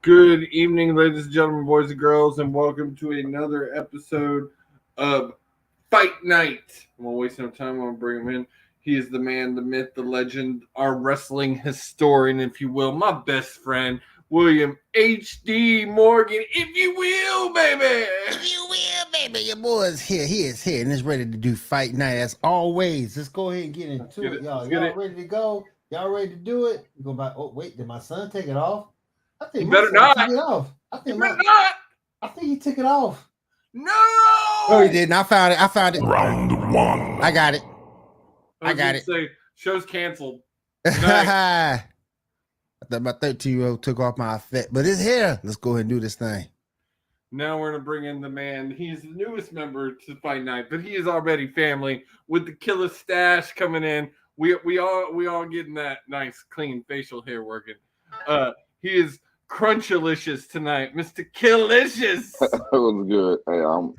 Good evening, ladies and gentlemen, boys and girls, and welcome to another episode of Fight Night. I won't waste no time. I'm going to bring him in. He is the man, the myth, the legend, our wrestling historian, if you will, my best friend, William H.D. Morgan, if you will, baby. If you will, baby, your boy is here. He is here and is ready to do Fight Night as always. Let's go ahead and get into it, y'all. Y'all ready to go? Y'all ready to do it? You go back. Oh, wait, did my son take it off? I think my son took it off. I think he took it off. No! Oh, he didn't. I found it. Round one. I got it. I got it. Say, show's canceled. I thought my 13-year-old took off my effect, but it's here. Let's go ahead and do this thing. Now we're going to bring in the man. He's the newest member to Fight Night, but he is already family with the killer stash coming in. We all getting that nice, clean facial hair working. He is Crunchalicious tonight, Mr. Killicious. It was good. Hey, I'm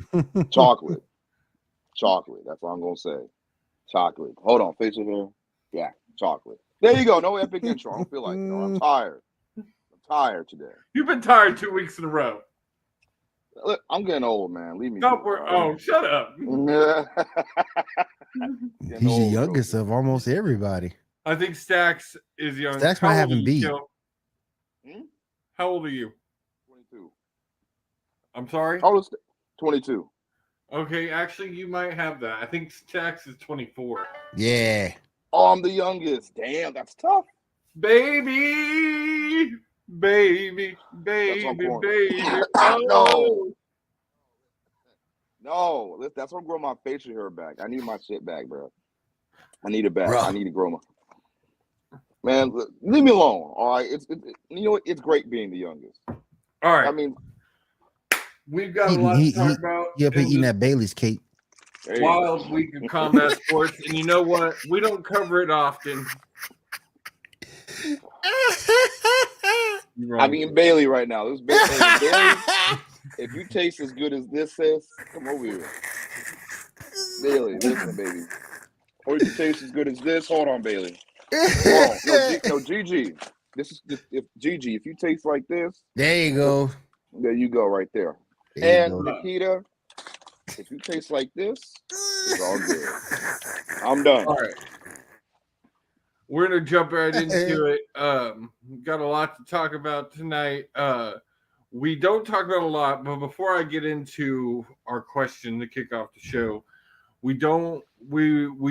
chocolate. Chocolate. That's what I'm gonna say. Chocolate. Hold on, facial hair. Yeah, chocolate. There you go. No epic intro. I don't feel like it. I'm tired. I'm tired today. You've been tired 2 weeks in a row. Look, I'm getting old, man. Leave me. Shut up. He's the youngest of almost everybody. I think Stacks is young. Stacks might have him beat. How old are you? 22. I'm sorry? How old is 22. Okay, actually, you might have that. I think Stacks is 24. Yeah. Oh, I'm the youngest. Damn, that's tough. Baby. Oh. No, that's what I'm growing my facial hair back. I need my shit back, bro. I need it back. Bro. I need to grow my. Man, leave me alone. All right, it's great being the youngest. All right. I mean, we've got a lot to talk about. You up eating that Bailey's cake. Wild week of combat sports, and you know what? We don't cover it often. I'm eating Bailey right now. This Bailey, if you taste as good as this says, come over here. Bailey, listen, baby. Or if you taste as good as this, hold on, Bailey. No, Gigi. This is if Gigi. If you taste like this, there you go. There you go, right there. And Nikita, if you taste like this, it's all good. I'm done. All right. We're gonna jump right into it. Got a lot to talk about tonight. We don't talk about a lot, but before I get into our question to kick off the show, we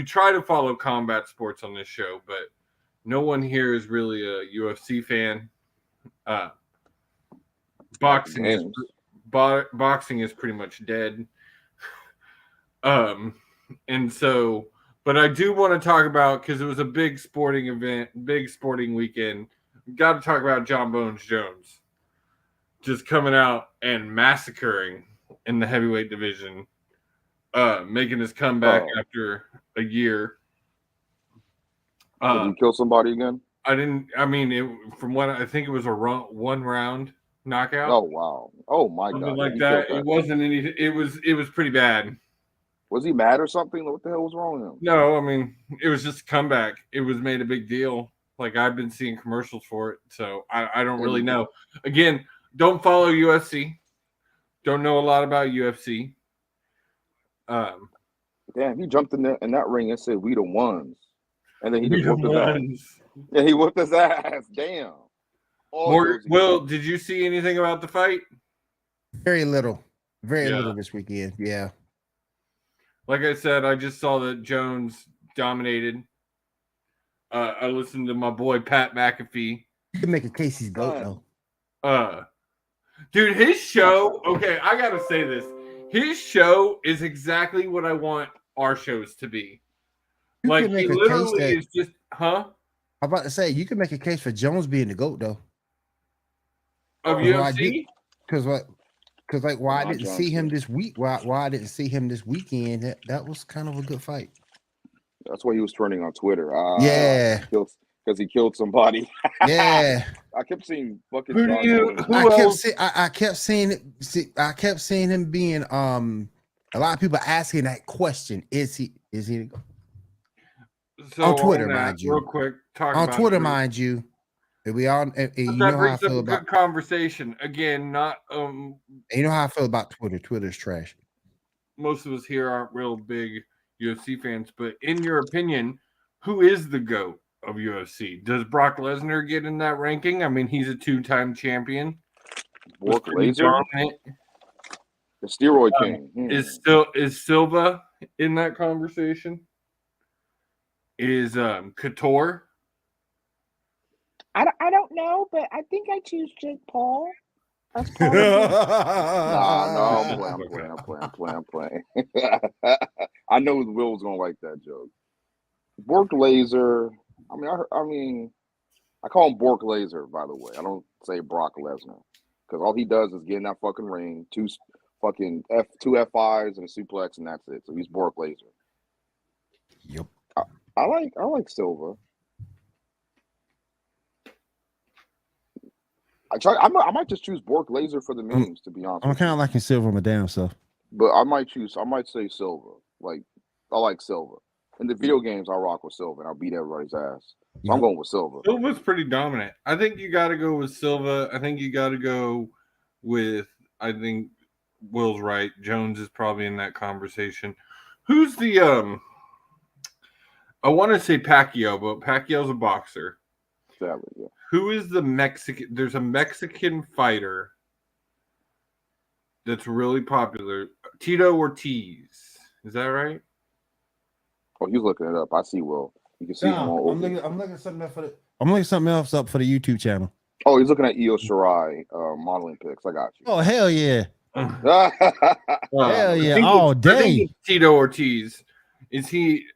try to follow combat sports on this show, but no one here is really a UFC fan. Boxing is pretty much dead. And so, but I do want to talk about, because it was a big sporting event, big sporting weekend. Got to talk about John Bones Jones just coming out and massacring in the heavyweight division. Making his comeback after a year. Did he kill somebody again? From what I think it was a one round knockout. Oh wow! Oh my God! Something like that. It wasn't any. It was pretty bad. Was he mad or something? What the hell was wrong with him? No, I mean it was just a comeback. It was made a big deal. Like I've been seeing commercials for it, so I don't really know. Again, don't follow UFC. Don't know a lot about UFC. Damn, he jumped in that ring and said, "We the ones," and then he just whooped his ass. Yeah, he whooped his ass. Damn. Will, did you see anything about the fight? Very little this weekend. Yeah. Like I said, I just saw that Jones dominated. I listened to my boy Pat McAfee. You can make a case he's GOAT though. Dude, his show. Okay, I gotta say this. His show is exactly what I want our shows to be. Like he literally is just, huh? I'm about to say you can make a case for Jones being the GOAT though. Of UFC? Because why I didn't see him this week? Why I didn't see him this weekend? That was kind of a good fight. That's why he was trending on Twitter. Yeah, because he killed somebody. Yeah, I kept seeing fucking. I kept seeing him being a lot of people asking that question. Is he? So on Twitter, mind you. Real quick, on Twitter, mind you. We all, and you That know how I brings up feel a about good conversation. Again, not you know how I feel about Twitter. Twitter's trash. most of us here aren't real big UFC fans, but in your opinion, who is the GOAT of UFC? Does Brock Lesnar get in that ranking? I mean, he's a 2-time champion. Was Bork pretty Laser, dominant. the steroid king. Is Silva in that conversation? Is Couture? I don't know, but I think I choose Jake Paul. That's Nah, probably. no, I'm playing. I know Will's gonna like that joke. Bork Laser. I mean, I call him Bork Laser. By the way, I don't say Brock Lesnar because all he does is get in that fucking ring, two F5s and a suplex, and that's it. So he's Bork Laser. Yep. I like Silva. I might just choose Bork Laser for the memes, to be honest. I'm kind of liking Silver my damn self. But I might say Silva. Like, I like Silva. In the video games, I rock with Silva, and I'll beat everybody's ass. So I'm going with Silva. Silva's pretty dominant. I think you got to go with Silva. I think you got to go with, I think Will's right. Jones is probably in that conversation. Who's the, I want to say Pacquiao, but Pacquiao's a boxer. Sadly, yeah. Who is the Mexican? There's a Mexican fighter that's really popular. Tito Ortiz. Is that right? Oh, he's looking it up. I see Will. You can see him all I'm looking something up for the YouTube channel. Oh, he's looking at Io Shirai modeling pics. I got you. Oh hell yeah! Hell yeah! I Dang! think it's Tito Ortiz. Is he?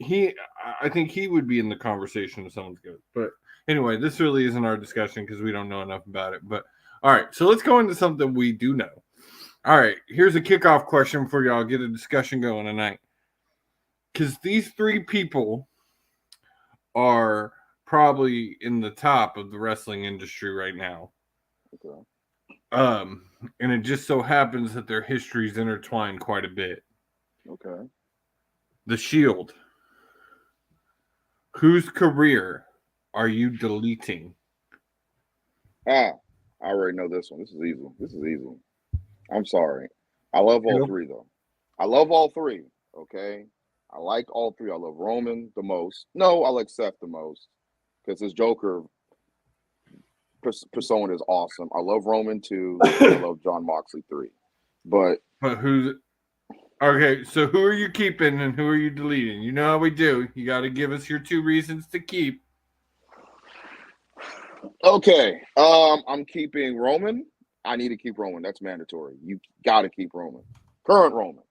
I think he would be in the conversation if someone's good. But anyway, this really isn't our discussion because we don't know enough about it. But all right, so let's go into something we do know. All right, here's a kickoff question for y'all. Get a discussion going tonight. Because these three people are probably in the top of the wrestling industry right now. Okay. And it just so happens that their histories intertwine quite a bit. Okay. The Shield. Whose career are you deleting? I already know this one. This is easy. I'm sorry. I love all three, though. I love all three, okay? I like all three. I love Roman the most. No, I like Seth the most because his Joker persona is awesome. I love Roman 2. I love John Moxley 3. But who's... Okay, so who are you keeping and who are you deleting? You know how we do. You got to give us your 2 reasons to keep. Okay, I'm keeping Roman. I need to keep Roman. That's mandatory. You got to keep Roman. Current Roman.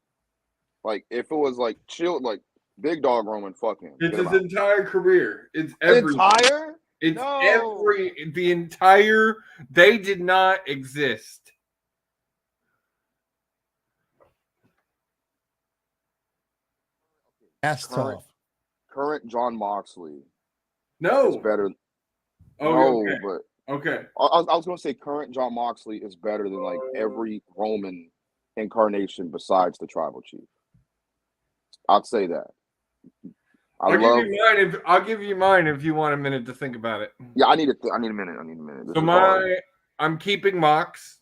Like, if it was like chill, like Big Dog Roman, fuck him. It's his entire career. It's everything. It's the entire. They did not exist. That's tough. Current John Moxley. No. Is better. Oh, no, okay. But okay. I was going to say current John Moxley is better than like every Roman incarnation besides the Tribal Chief. I'd say that. I'll give you mine if you want a minute to think about it. Yeah, I need a minute. So I'm keeping Mox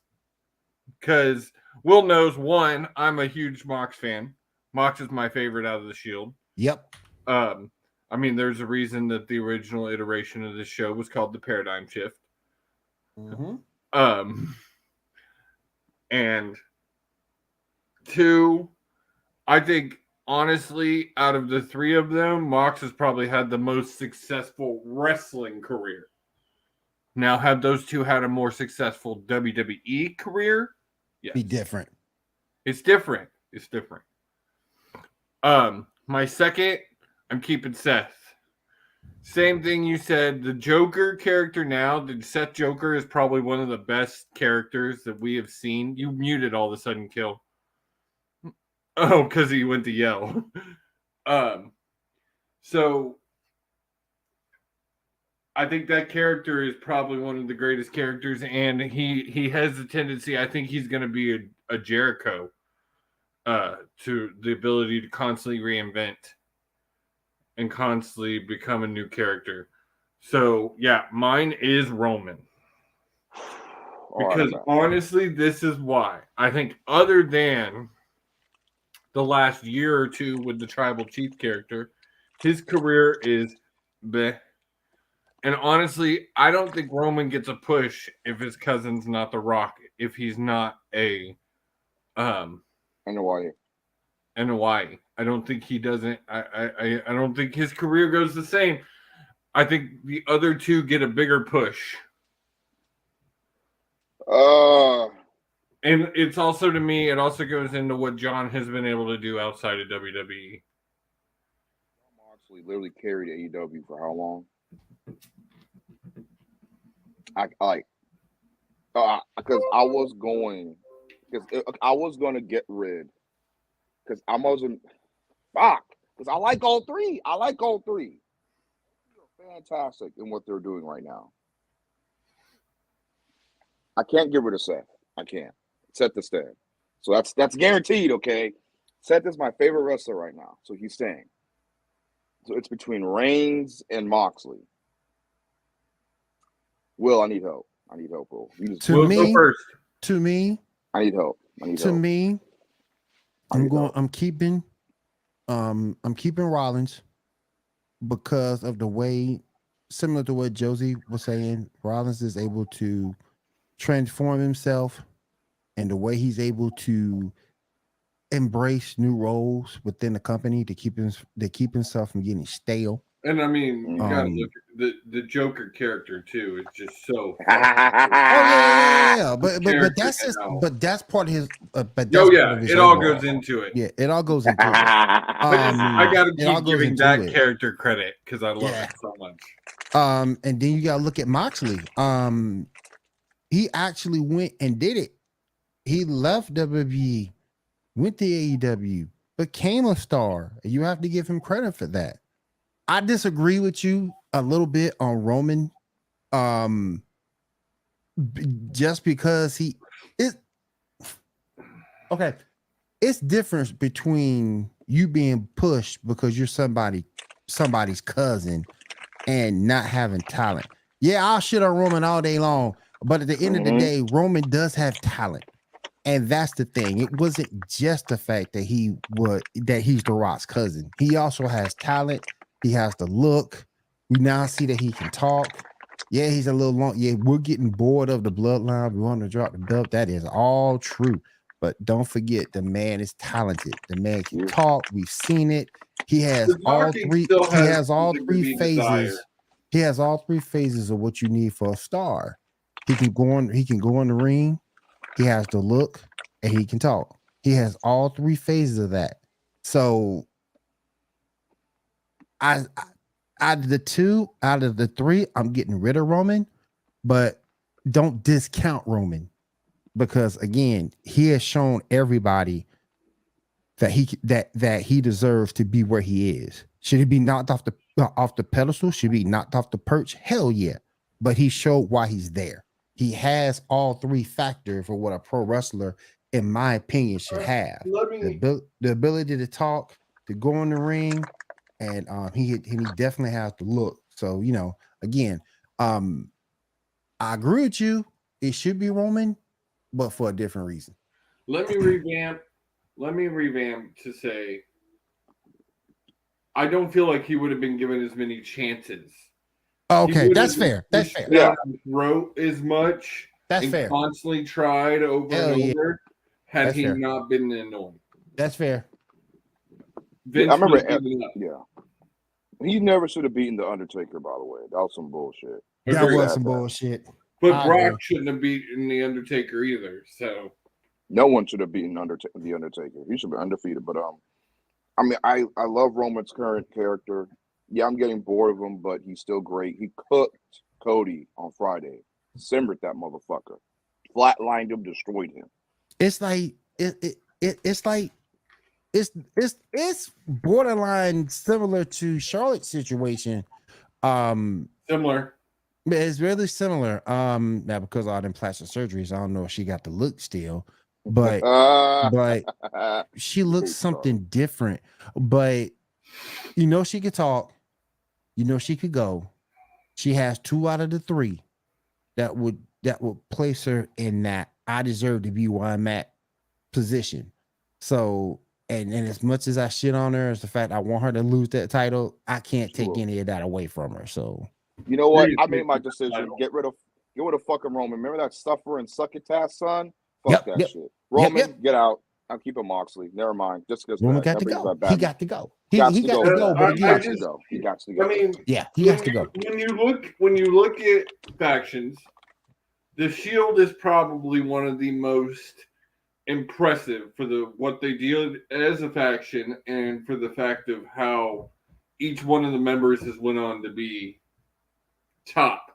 because Will knows, one, I'm a huge Mox fan. Mox is my favorite out of the Shield. Yep. I mean, there's a reason that the original iteration of this show was called the Paradigm Shift. Mm-hmm. And 2, I think honestly, out of the 3 of them, Mox has probably had the most successful wrestling career. Now, have those 2 had a more successful WWE career? Yes. Be different. It's different. My second, I'm keeping Seth. Same thing you said. The Joker character now, the Seth Joker is probably one of the best characters that we have seen. You muted all of a sudden, Kill. Oh, because he went to yell. So I think that character is probably one of the greatest characters, and he has the tendency. I think he's going to be a Jericho, to the ability to constantly reinvent and constantly become a new character. So yeah, mine is Roman. Because honestly, this is why. I think other than the last year or two with the tribal chief character, his career is bleh. And honestly, I don't think Roman gets a push if his cousin's not The Rock, if he's not a in Hawaii. In Hawaii. I don't think he doesn't. I don't think his career goes the same. I think the other two get a bigger push. And it's also, to me, it also goes into what John has been able to do outside of WWE. Moxley literally carried AEW for how long? Because I was going to get rid, because I wasn't because I like all three. They're fantastic in what they're doing right now. I can't get rid of Seth. I can't. Seth the stand. So that's guaranteed, okay? Seth is my favorite wrestler right now, so he's staying. So it's between Reigns and Moxley. Will, I need help. Will. To me, go first. To me, I need help. I'm keeping Rollins because of the way, similar to what Josie was saying, Rollins is able to transform himself, and the way he's able to embrace new roles within the company to keep himself from getting stale. And I mean, you gotta look at the Joker character too. It's just so. Yeah. But that's part of his. It all goes into it. Yeah, it all goes into it. I gotta keep giving that character credit because I love it so much. And then you gotta look at Moxley. He actually went and did it. He left WWE, went to AEW, became a star. And you have to give him credit for that. I disagree with you a little bit on Roman. Just because it's different between you being pushed because you're somebody's cousin and not having talent. Yeah, I'll shit on Roman all day long, but at the end of the day, Roman does have talent. And that's the thing. It wasn't just the fact that he's The Rock's cousin. He also has talent. He has the look. We now see that he can talk. Yeah, he's a little long. Yeah, we're getting bored of the bloodline. We want to drop the belt. That is all true. But don't forget, the man is talented. The man can talk. We've seen it. He has all three. He has all three phases. He has all three phases of what you need for a star. He can go in the ring. He has the look, and he can talk. He has all three phases of that. So, out of the three, I'm getting rid of Roman, but don't discount Roman, because again, he has shown everybody that he deserves to be where he is. Should he be knocked off the pedestal? Should he be knocked off the perch? Hell yeah! But he showed why he's there. He has all three factors for what a pro wrestler, in my opinion, should have: the ability to talk, to go in the ring, and he definitely has the look. So again, I agree with you. It should be Roman, but for a different reason. Let me revamp to say, I don't feel like he would have been given as many chances. Okay, that's fair. That's fair. Yeah, wrote as much. That's fair. Constantly tried over and over. Had he not been annoying. That's fair. I remember. Yeah, he never should have beaten the Undertaker. By the way, that was some bullshit. That was some bullshit. But Brock shouldn't have beaten the Undertaker either. So no one should have beaten the Undertaker. He should be undefeated. But I mean, I love Roman's current character. Yeah, I'm getting bored of him, but he's still great. He cooked Cody on Friday, simmered that motherfucker, flatlined him, destroyed him. It's like it's borderline similar to Charlotte's situation. Similar. It's really similar. Now because of all them plastic surgeries, I don't know if she got the look still, but she looks something different. But she could talk. She could go. she has 2 out of the 3 that would place her in that I deserve to be where I'm at position. So, and as much as I shit on her, as the fact I want her to lose that title, I can't take any of that away from her. So, you know what? I made my decision. Get rid of fucking Roman. Remember that suffer and succotash son? Fuck that shit. Roman, get out. I'm keeping Moxley. Never mind. Just because Roman got to go. He got to go. He got to go. But he got to go. He got to go. I mean, yeah, he has to go. When you look at factions, the Shield is probably one of the most impressive for what they did as a faction, and for the fact of how each one of the members has went on to be top.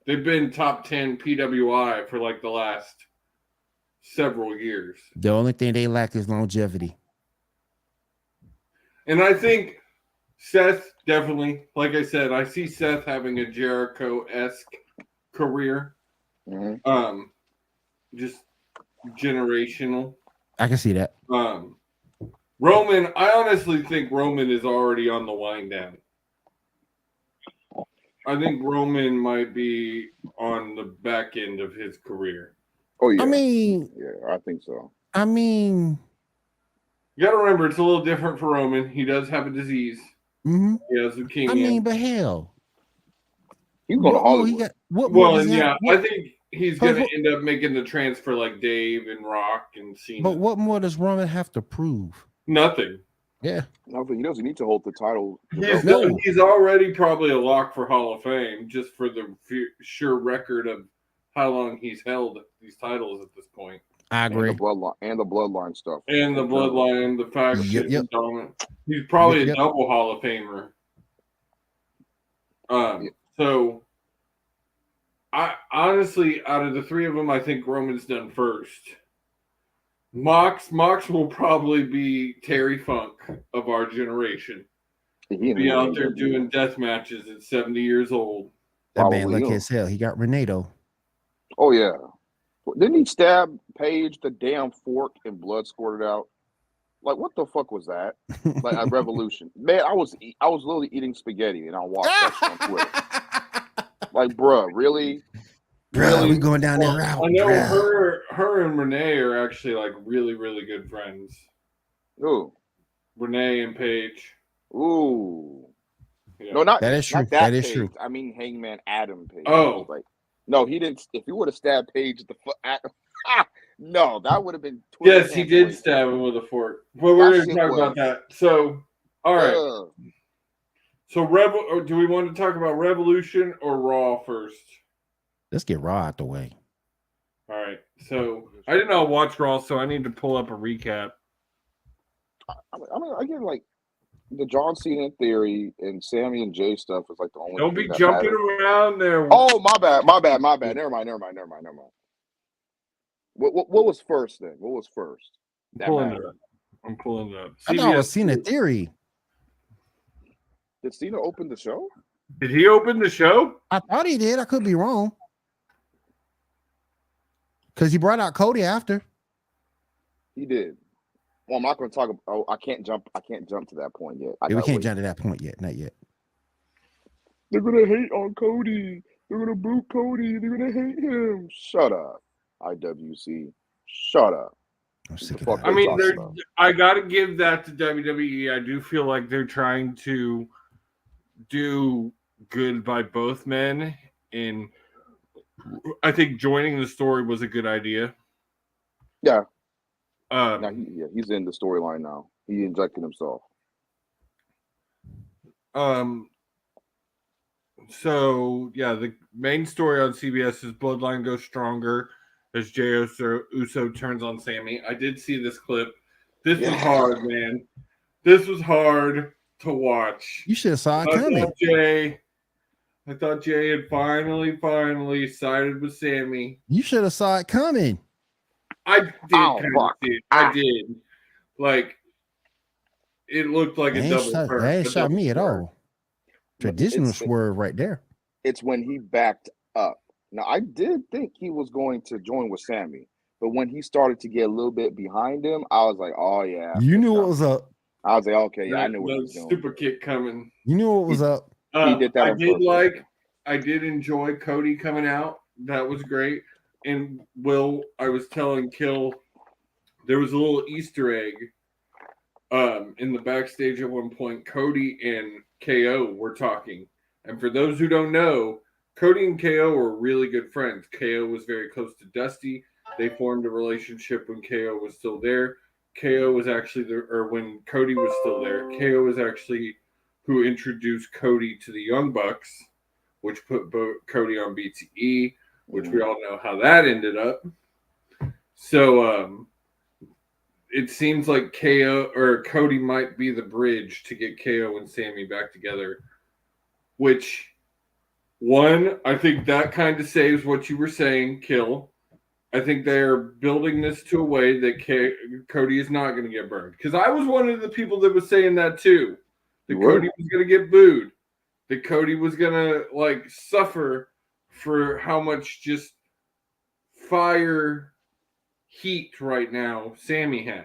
They've been top 10 PWI for like the last several years. The only thing they lack is longevity. And I think Seth definitely, like I said, I see Seth having a Jericho-esque career. Mm-hmm. Just generational. I can see that. Roman, I honestly think Roman is already on the wind down. I think Roman might be on the back end of his career. Oh yeah. I mean, yeah, I think so. I mean, you got to remember it's a little different for Roman. He does have a disease. Mm-hmm. He has leukemia. I mean, but hell, he's going to Hollywood. I think he's going to end up making the transfer like Dave and Rock and Cena. But what more does Roman have to prove? Nothing. Yeah. Nothing. He doesn't need to hold the title. He's already probably a lock for Hall of Fame, just for the sure record of how long he's held these titles at this point. I agree. And the bloodline stuff. And the bloodline, the faction, dominant. He's probably a double Hall of Famer. So I honestly, out of the 3 of them, I think Roman's done first. Mox will probably be Terry Funk of our generation. Be out there doing death matches at 70 years old. That man lucky as hell. He got Renato. Oh yeah. Didn't he stab Paige the damn fork and blood squirted out? Like what the fuck was that? Like a revolution. Man, I was literally eating spaghetti and I watched that on Twitter. Like, bruh, really? Really? We going down that route. I know her and Renee are actually like really, really good friends. Who? Renee and Paige. Ooh. Yeah. No, not that is true. That is Paige. true. I mean Hangman Adam Page. Oh. Like, no, he didn't. If he would have stabbed Paige at the foot, no, that would have been. Yes, he did stab him with a fork. But we're going to talk about that. So, all right. So, do we want to talk about Revolution or Raw first? Let's get Raw out the way. All right. So, I did not watch Raw, so I need to pull up a recap. I mean, I get like the John Cena theory and Sammy and Jay stuff is like the only. Don't be jumping around there. Oh, my bad. Never mind. What was first then? What was first? I'm pulling it up. I thought I was Cena theory. Did Cena open the show? Did he open the show? I thought he did. I could be wrong. Because he brought out Cody after. He did. Well, I'm not going to talk about. I can't jump to that point yet. We can't jump to that point yet. Not yet. They're gonna hate on Cody. They're gonna boot Cody. They're gonna hate him. Shut up, IWC. Shut up. I'm sick of that. I mean, I got to give that to WWE. I do feel like they're trying to do good by both men, and I think joining the story was a good idea. Yeah. He's in the storyline now. He injected himself. So yeah, the main story on CBS is Bloodline goes stronger as Jey Uso turns on Sammy. I did see this clip. This was hard, man. This was hard to watch. You should have saw it coming. I thought Jey had finally sided with Sammy. You should have saw it coming. I did kind of see it. I did. Like, it looked like a double turn. That ain't shot me at all. Traditional swerve right there. It's when he backed up. Now, I did think he was going to join with Sammy, but when he started to get a little bit behind him, I was like, oh, yeah. You knew what was up. I was like, okay, yeah, I knew what was doing. Super kick coming. You knew what was up. He did that. I did enjoy Cody coming out. That was great. And Will, I was telling Kill, there was a little Easter egg in the backstage at one point. Cody and KO were talking. And for those who don't know, Cody and KO were really good friends. KO was very close to Dusty. They formed a relationship when KO was still there. KO was actually when Cody was still there. KO was actually who introduced Cody to the Young Bucks, which put Cody on BTE, which we all know how that ended up. So it seems like Cody might be the bridge to get KO and Sammy back together, which one, I think that kind of saves what you were saying, Kill. I think they're building this to a way that Cody is not going to get burned. Because I was one of the people that was saying that too. That Cody was going to get booed. That Cody was going to suffer for how much just fire heat right now Sammy has.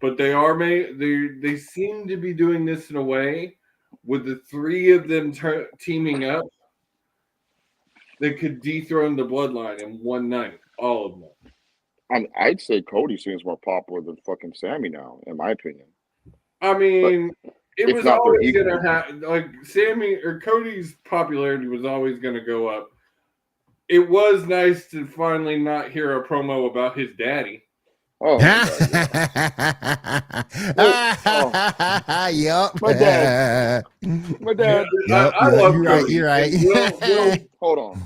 But they seem to be doing this in a way with the three of them teaming up. They could dethrone the Bloodline in one night, all of them. I'd say Cody seems more popular than fucking Sammy now, in my opinion. I mean, it was always going to happen. Sammy or Cody's popularity was always going to go up. It was nice to finally not hear a promo about his daddy. Oh, Yup. My dad. Yep. I love Cody. You're right. Will, hold on.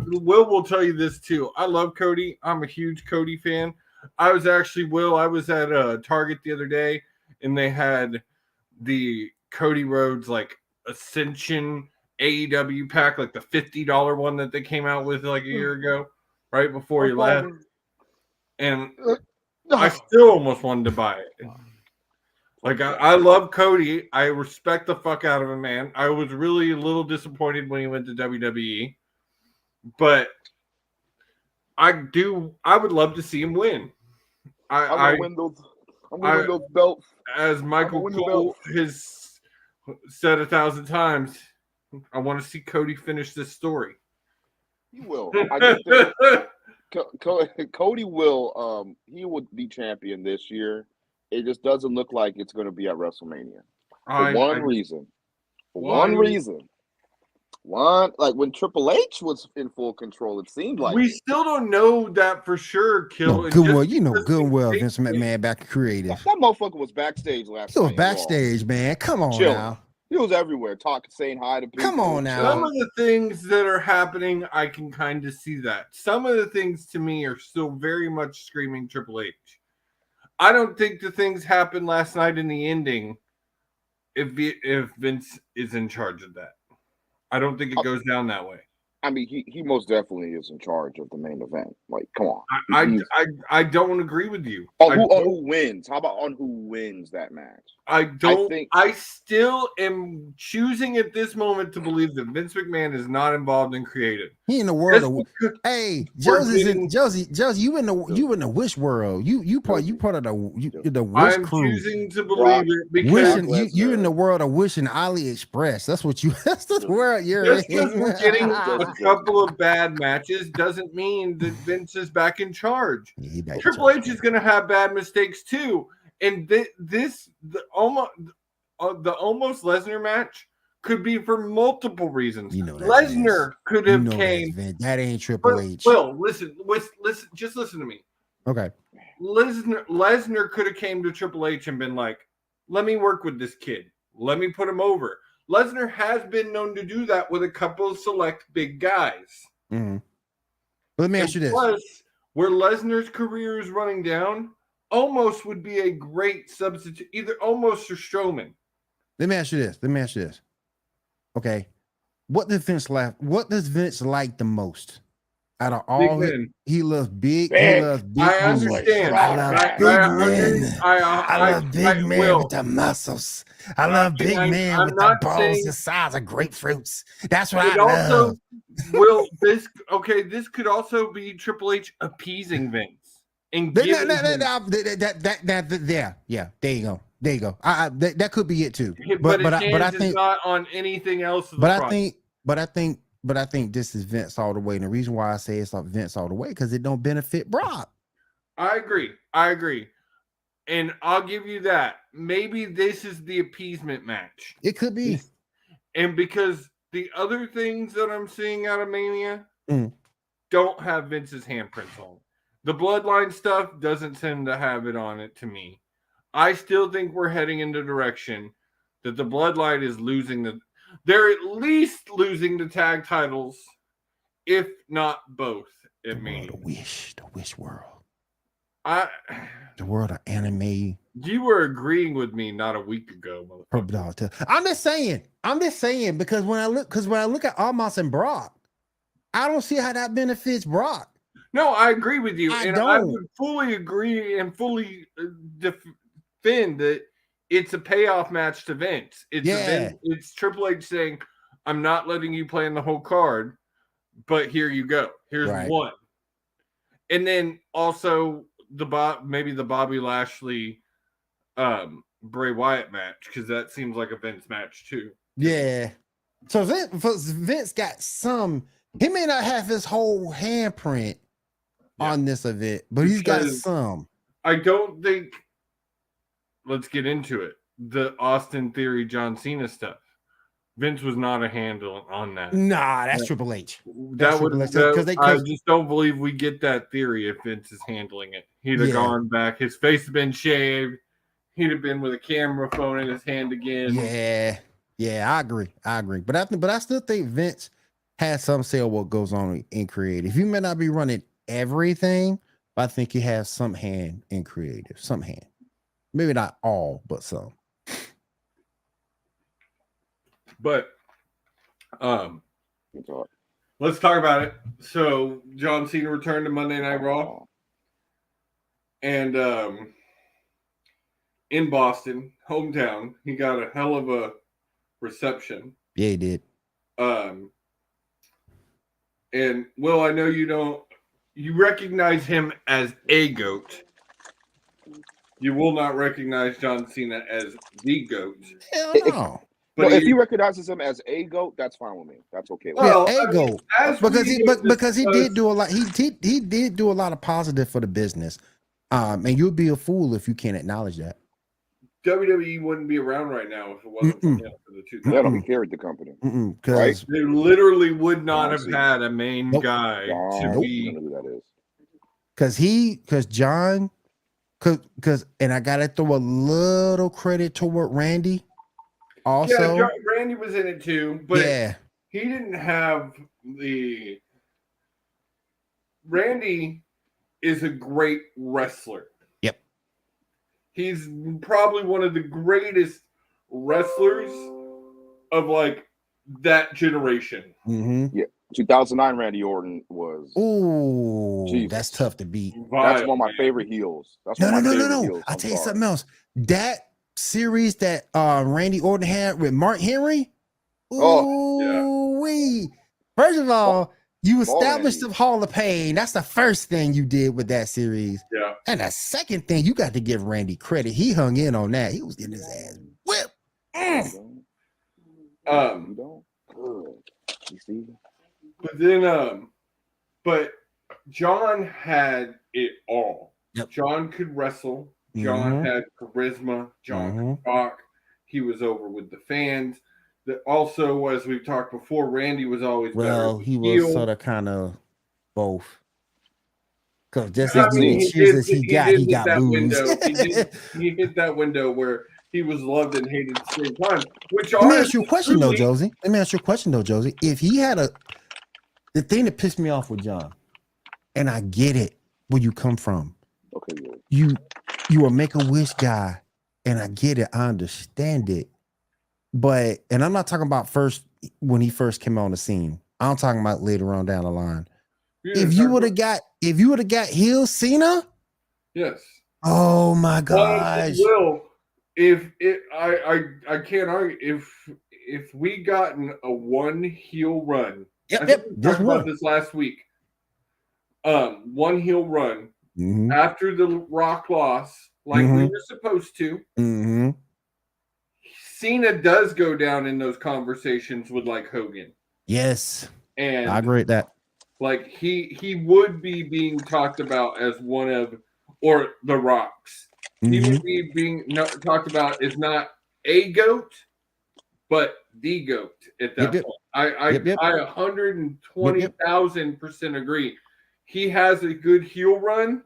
Will tell you this too. I love Cody. I'm a huge Cody fan. I was at Target the other day, and they had the Cody Rhodes Ascension AEW pack, the $50 one that they came out with a year ago, right before he left. And I still almost wanted to buy it. I love Cody. I respect the fuck out of him, man. I was really a little disappointed when he went to WWE. But I would love to see him win. I'm gonna win those belts. As Michael Cole has said 1,000 times, I want to see Cody finish this story. He will. I just think Cody will. He will be champion this year. It just doesn't look like it's going to be at WrestleMania for one reason. When Triple H was in full control, it seemed like we still don't know that for sure. Kill Vince McMahon back creative. That motherfucker was backstage last night. He was backstage, man. Come on now. He was everywhere, saying hi to people. Come on now. Some of the things that are happening, I can kind of see that. Some of the things to me are still very much screaming Triple H. I don't think the things happened last night in the ending if Vince is in charge of that. I don't think it goes down that way. I mean, he most definitely is in charge of the main event. Come on. I don't agree with you. On who wins? How about on who wins that match? I still am choosing at this moment to believe that Vince McMahon is not involved in creative. He in the world of Josie, you in the wish world. You part of the wish I'm crew. Choosing to believe it because you in the world of wishing AliExpress. That's the world you're just in. Because we're getting a couple of bad matches doesn't mean that Vince is back in charge. Triple H is going to have bad mistakes too. And the almost Lesnar match could be for multiple reasons. Lesnar could have came. That ain't Triple H. Well, listen. Just listen to me. Okay. Lesnar could have came to Triple H and been like, "Let me work with this kid. Let me put him over." Lesnar has been known to do that with a couple of select big guys. Mm-hmm. Let me ask you this: plus, where Lesnar's career is running down, Omos would be a great substitute, either Omos or Strowman. Let me ask you this. Okay, what does Vince like the most? Out of all, he loves big. He loves big. I understand. I love big men. I love big men with the muscles. I love big men with the balls the size of grapefruits. That's what I love. This could also be Triple H appeasing Vince. And there you go. There you go. That could be it too. But his I hands think is not on anything else. Of the but I product. think this is Vince all the way. And the reason why I say it's like Vince all the way because it don't benefit Brock. I agree. And I'll give you that. Maybe this is the appeasement match. It could be. And because the other things that I'm seeing out of Mania Mm. don't have Vince's handprints on. The Bloodline stuff doesn't tend to have it on it to me. I still think we're heading in the direction that the Bloodline is they're at least losing the tag titles, if not both at Mania. The wish world. The world of anime. You were agreeing with me not a week ago, motherfucker. I'm just saying because when I look at Almas and Brock, I don't see how that benefits Brock. No, I agree with you, I would fully agree and fully defend that it's a payoff match to Vince. It's Triple H saying, "I'm not letting you play in the whole card, but here you go. Here's one." And then also maybe the Bobby Lashley Bray Wyatt match, because that seems like a Vince match too. Yeah. So Vince got some. He may not have his whole handprint on this event, but he's got some. I don't think. Let's get into it. The Austin Theory John Cena stuff. Vince was not a handle on that. Nah, that's Triple H. I just don't believe we get that theory if Vince is handling it. He'd have gone back. His face had been shaved. He'd have been with a camera phone in his hand again. Yeah, I agree. But I still think Vince has some say of what goes on in creative. He may not be running everything, but I think he has some hand in creative. Some hand. Maybe not all, but some. But let's talk about it. So John Cena returned to Monday Night Raw. And in Boston, hometown, he got a hell of a reception. Yeah, he did. And Will, I know you recognize him as a GOAT. You will not recognize John Cena as the GOAT. Hell no. But if he recognizes him as a GOAT, that's fine with me. That's okay. Well, a GOAT. Because he did do a lot. He did do a lot of positive for the business. And you'd be a fool if you can't acknowledge that. WWE wouldn't be around right now if it wasn't for him for the 2000s. They don't carry the company. Because they literally would not have had a main guy to be. Because John, and I gotta throw a little credit toward Randy. Also, yeah, Randy was in it too, but he didn't have the. Randy is a great wrestler. Yep. He's probably one of the greatest wrestlers of like that generation. Mm-hmm. Yeah. 2009 Randy Orton was. Ooh, that's tough to beat. That's one of my favorite heels. No. I'll tell you something else. That series that Randy Orton had with Mark Henry. First of all, you established the Hall of Pain. That's the first thing you did with that series. Yeah. And the second thing, you got to give Randy credit. He hung in on that. He was getting his ass whipped. You see? But then, but John had it all. Yep. John could wrestle. John had charisma. John could talk. He was over with the fans. That also, as we've talked before, Randy was always better. He was sort of kind of both. Because just as many cheers as he got booed. He hit that window where he was loved and hated at the same time. Let me ask you a question, though, Josie. If he had the thing that pissed me off with John, and I get it where you come from. Okay, good. You a Make-A-Wish guy, and I get it. I understand it. But, and I'm not talking about when he first came on the scene. I'm talking about later on down the line. Yeah, if you would have got heel Cena, yes. Oh my gosh. Well, I can't argue if we gotten a one heel run. Yep. We talked about this last week. One heel run after the Rock loss like Mhm. we were supposed to. Mm-hmm. Cena does go down in those conversations with like Hogan, Yes, I and agree with that. like he would be being talked about as one of, or the Rocks. He Mhm. would be being talked about as not a goat, but the goat at that Yep, yep. point. I Yep, yep. 120,000% agree. He has a good heel run.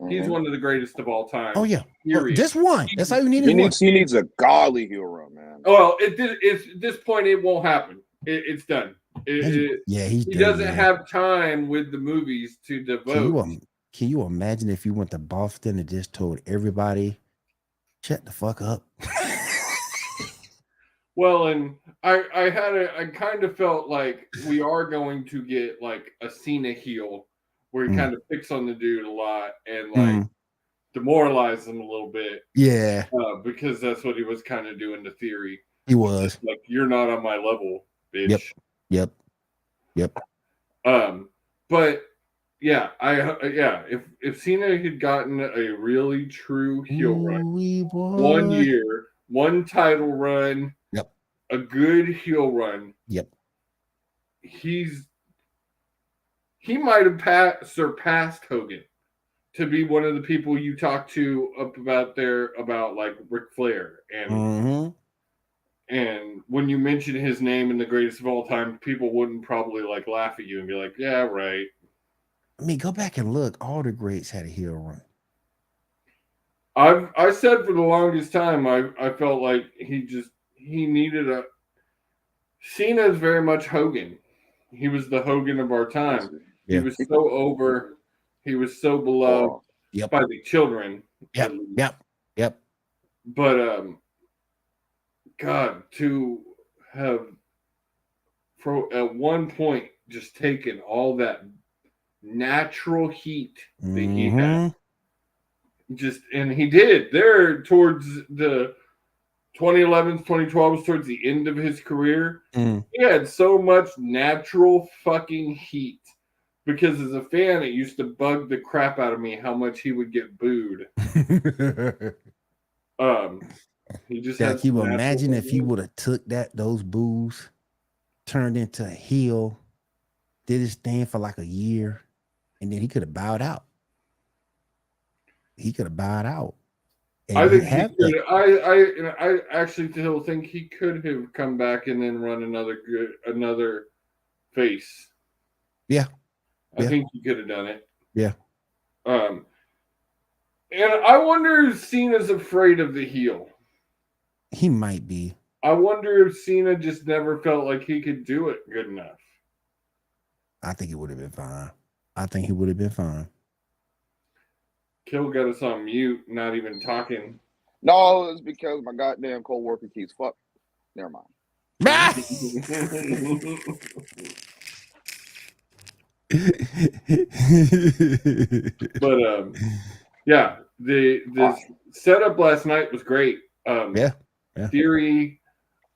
He's Mhm. one of the greatest of all time. Oh yeah. Well, Period. just one. That's all you need is He one. needs a godly heel run, man. Well, at this point, it won't happen. It's done. Yeah, he's He done. doesn't Yeah. have time with the movies to devote. Can you imagine if you went to Boston and just told everybody, shut the fuck up? Well, and I kind of felt like we are going to get like a Cena heel where he kind of picks on the dude a lot and like demoralize him a little bit. Yeah, because that's what he was kind of doing to Theory. he was. Like, you're not on my level, bitch. Yep. But yeah, if Cena had gotten a really true heel run, 1 year, one title run, Yep. a good heel run, Yep. he might have surpassed Hogan to be one of the people you talk to about like Ric Flair and when you mention his name in the greatest of all time, people wouldn't probably like laugh at you and be like, yeah, right. I mean, go back and look. All the greats had a heel run. I said for the longest time, I felt like he needed a. Cena is very much Hogan. He was the Hogan of our time. Yeah. He was so over. He was so beloved by the children. Yep. But God, to have at one point just taken all that natural heat that he had, and he did there towards the 2011s, 2012s, towards the end of his career. He had so much natural fucking heat because as a fan, it used to bug the crap out of me how much he would get booed. He just can you imagine if he would have took those boos, turned into a heel, did his thing for like a year, and then he could have bowed out. And I think he could. I actually still think he could have come back and then run another face. Yeah. I think he could have done it. Yeah. And I wonder if Cena's afraid of the heel. He might be. I wonder if Cena just never felt like he could do it good enough. I think he would have been fine. Kill got us on mute, not even talking. No, it's because my goddamn co-worker keeps fuck. Never mind. But yeah, the setup last night was great. Yeah. Theory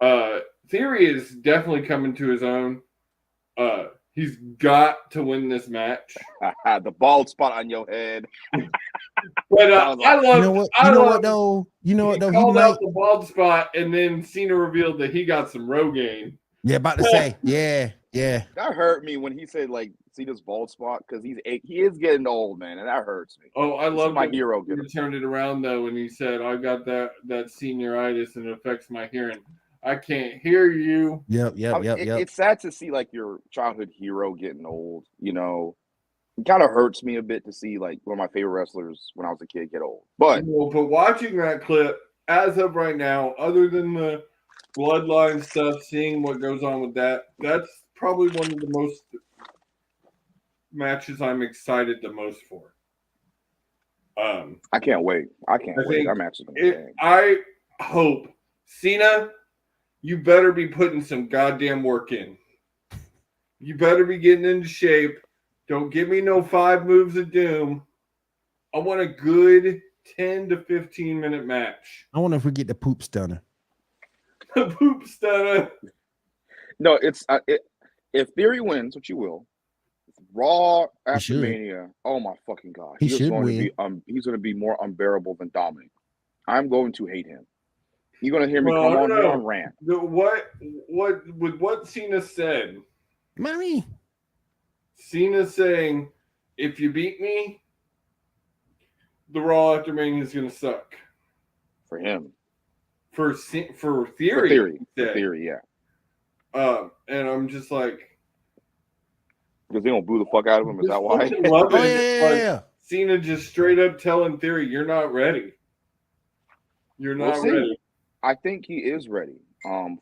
is definitely coming to his own. He's got to win this match. The bald spot on your head. But I love. You know what? You know what though? He called might out the bald spot, and then Cena revealed that he got some Rogaine. Yeah, about to say. Yeah. That hurt me when he said like Cena's bald spot because he is getting old, man, and that hurts me. Oh, I love my hero. He turned it around though, and he said, "I got that senioritis, and it affects my hearing. I can't hear you." Yep. It's sad to see like your childhood hero getting old. You know, it kind of hurts me a bit to see like one of my favorite wrestlers when I was a kid get old. But watching that clip as of right now, other than the bloodline stuff, seeing what goes on with that's probably one of the most matches I'm excited the most for. I can't wait. That match is gonna be big. I hope Cena, you better be putting some goddamn work in. You better be getting into shape. Don't give me no 5 moves of doom. I want a good 10 to 15 minute match. I wonder if we get the poop stunner. The poop stunner. No, it's if Theory wins, which you will, it's Raw after should. Mania. Oh my fucking god, He is should going win. to be he's going to be more unbearable than Dominic. I'm going to hate him. You're going to hear me Well, come I on don't here know. and rant. What Cena said? Mommy. Cena saying, "If you beat me, the Raw after Mania is going to suck." For him. For Theory. For Theory. he For said. Theory, yeah. And I'm just like, Because they don't boo the fuck out of him. Is that why? Love Oh, it. yeah. Like, Cena just straight up telling Theory, "You're not ready. You're We'll not see. ready." I think he is ready.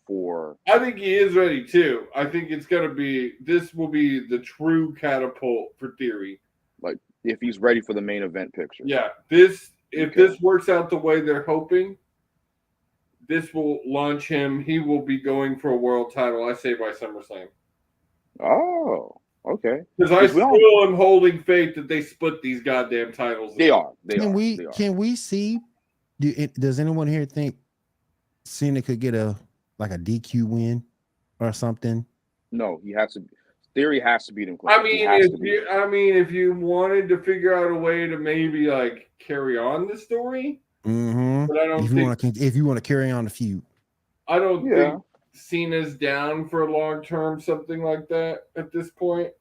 For I think he is ready too. I think it's gonna be. This will be the true catapult for Theory. like if he's ready for the main event picture. Yeah, if Okay. this works out the way they're hoping, this will launch him. He will be going for a world title. I say by SummerSlam. Oh, okay. Because I Because we all- still am holding faith that they split these goddamn titles. They are. They Can are. we They are. can we see? Does anyone here think Cena could get a DQ win or something? No, he has to. Theory has to beat him. I He mean, has to beat him. if you wanted to figure out a way to maybe like carry on the story, Mm-hmm. but I don't think If you want to carry on the feud, I don't Yeah. think Cena's down for a long term something like that at this point.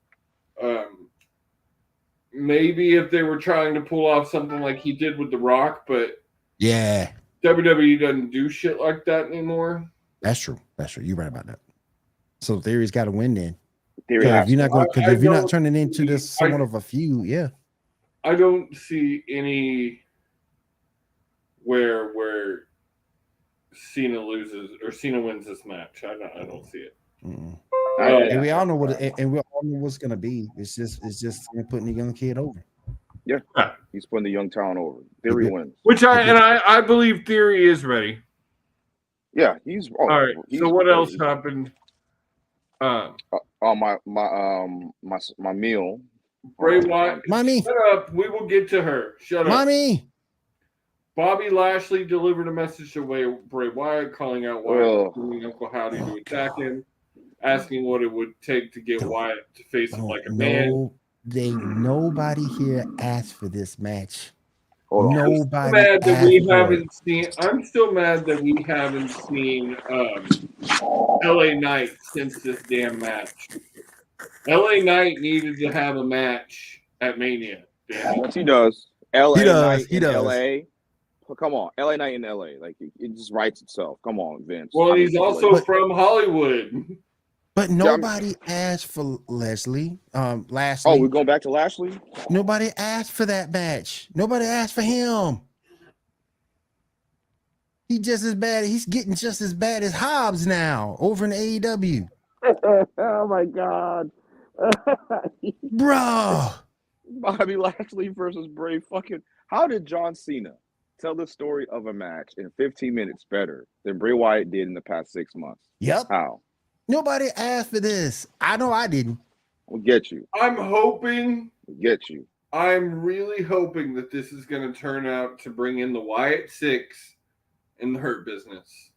Maybe if they were trying to pull off something like he did with The Rock, but yeah, WWE doesn't do shit like that anymore. that's true. That's true. You're right about that. So Theory's got to win then. Theory Because has if you're not going, I because if you're not don't turning into see- this somewhat of a feud, yeah. I don't see any where Cena loses or Cena wins this match. I don't see it. Mm-mm. to. And we all know and we all know what's gonna be. It's just putting the young kid over. He's putting the young talent over. Theory wins. Which I believe Theory is ready. Yeah, he's. Oh, All right. he's So what ready. else happened? My meal. Bray Wyatt. Mommy, Shut up. We will get to her. Shut up. mommy. Bobby Lashley delivered a message to Bray Wyatt, calling out Wyatt, doing Uncle Howdy to attack him, asking what it would take to get Wyatt to face him like a man. Nobody here asked for this match. Hold on. Nobody Mad that asked we for it. haven't seen. I'm still mad that we haven't seen LA Knight since this damn match. LA Knight needed to have a match at Mania. Damn. Yes, he does. LA He does, Knight he in does. LA. Come on, LA Knight in LA. Like it just writes itself. Come on, Vince. Well, I mean, he's also like, from Hollywood. But nobody asked for Lashley. Lashley. oh, we're going back to Lashley. Nobody asked for that match. Nobody asked for him. He just as bad. He's getting just as bad as Hobbs now over in AEW. Oh my god. Bruh. Bobby Lashley versus Bray. Fucking. How did John Cena tell the story of a match in 15 minutes better than Bray Wyatt did in the past 6 months? Yep. How? Nobody asked for this. I know I didn't. We'll get you. I'm hoping. We'll get you. I'm really hoping that this is going to turn out to bring in the Wyatt Six in the Hurt Business.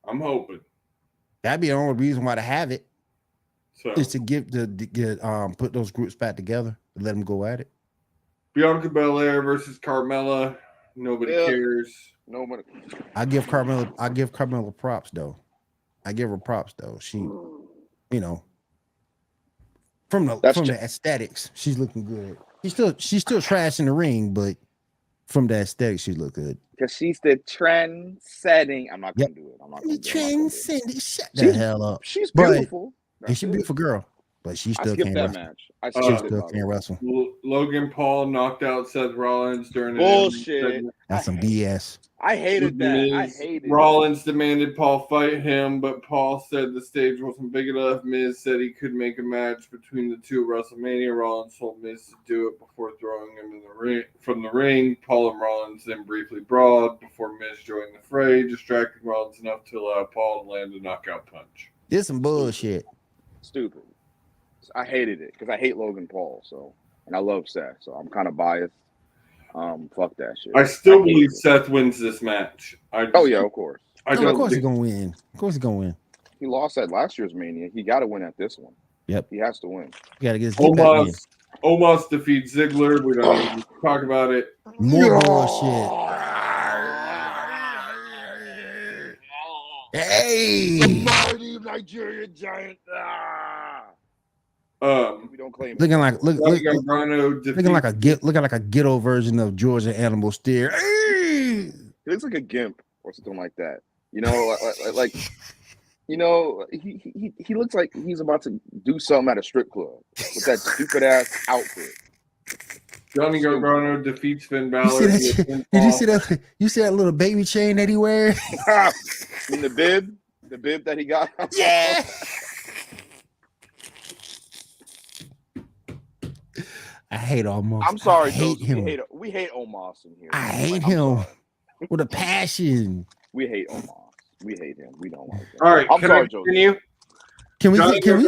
I'm hoping. That'd be the only reason why to have it So is to get put those groups back together and let them go at it. Bianca Belair versus Carmella. Nobody Yeah. cares. Nobody. I give Carmella props though. I give her props though. She, you know, from the aesthetics, she's looking good. She's still trash in the ring, but from the aesthetics, she look good. Because she's the trend setting. I'm not gonna do it. I'm not gonna do it. Transcendent. Shut the She's- hell up. She's But- beautiful. And she's a beautiful girl, but she I still skipped can't that wrestle. match. I She skipped it. still by the can't way. wrestle. Logan Paul knocked out Seth Rollins during Bullshit. That's some BS. I hated that. I Miz, hated Rollins demanded Paul fight him, but Paul said the stage wasn't big enough. Miz said he could make a match between the two at WrestleMania. Rollins told Miz to do it before throwing him in the ring from the ring. Paul and Rollins then briefly brawled before Miz joined the fray, distracting Rollins enough to allow Paul to land a knockout punch. This some bullshit. Stupid. I hated it because I hate Logan Paul. So, and I love Seth. So I'm kind of biased. Fuck that shit. I still hate believe it. Seth wins this match. Oh yeah, of course. I Of don't course he's think, gonna win. Of course he's gonna win. He lost at last year's Mania. He got to win at this one. Yep. He has to win. You gotta get his get back in. Omos defeats Ziggler. We don't even talk about it. More bullshit. Hey. Mighty Nigerian giant. We don't claim Looking like Gargano looking like a ghetto version of Georgia Animal Steer. Hey. He looks like a gimp or something like that. You know, like you know, he looks like he's about to do something at a strip club with that stupid ass outfit. Johnny Gargano defeats Finn Balor. Did you see that? You see that little baby chain that he wears? In the bib that he got. Yeah. I hate Omos. I'm sorry, I hate Josie. him. We hate Omos in here. I hate him with a passion. We hate Omos. We hate him. We don't like him. All right, I'm can sorry, I Josie. continue? Can we Johnny take Finn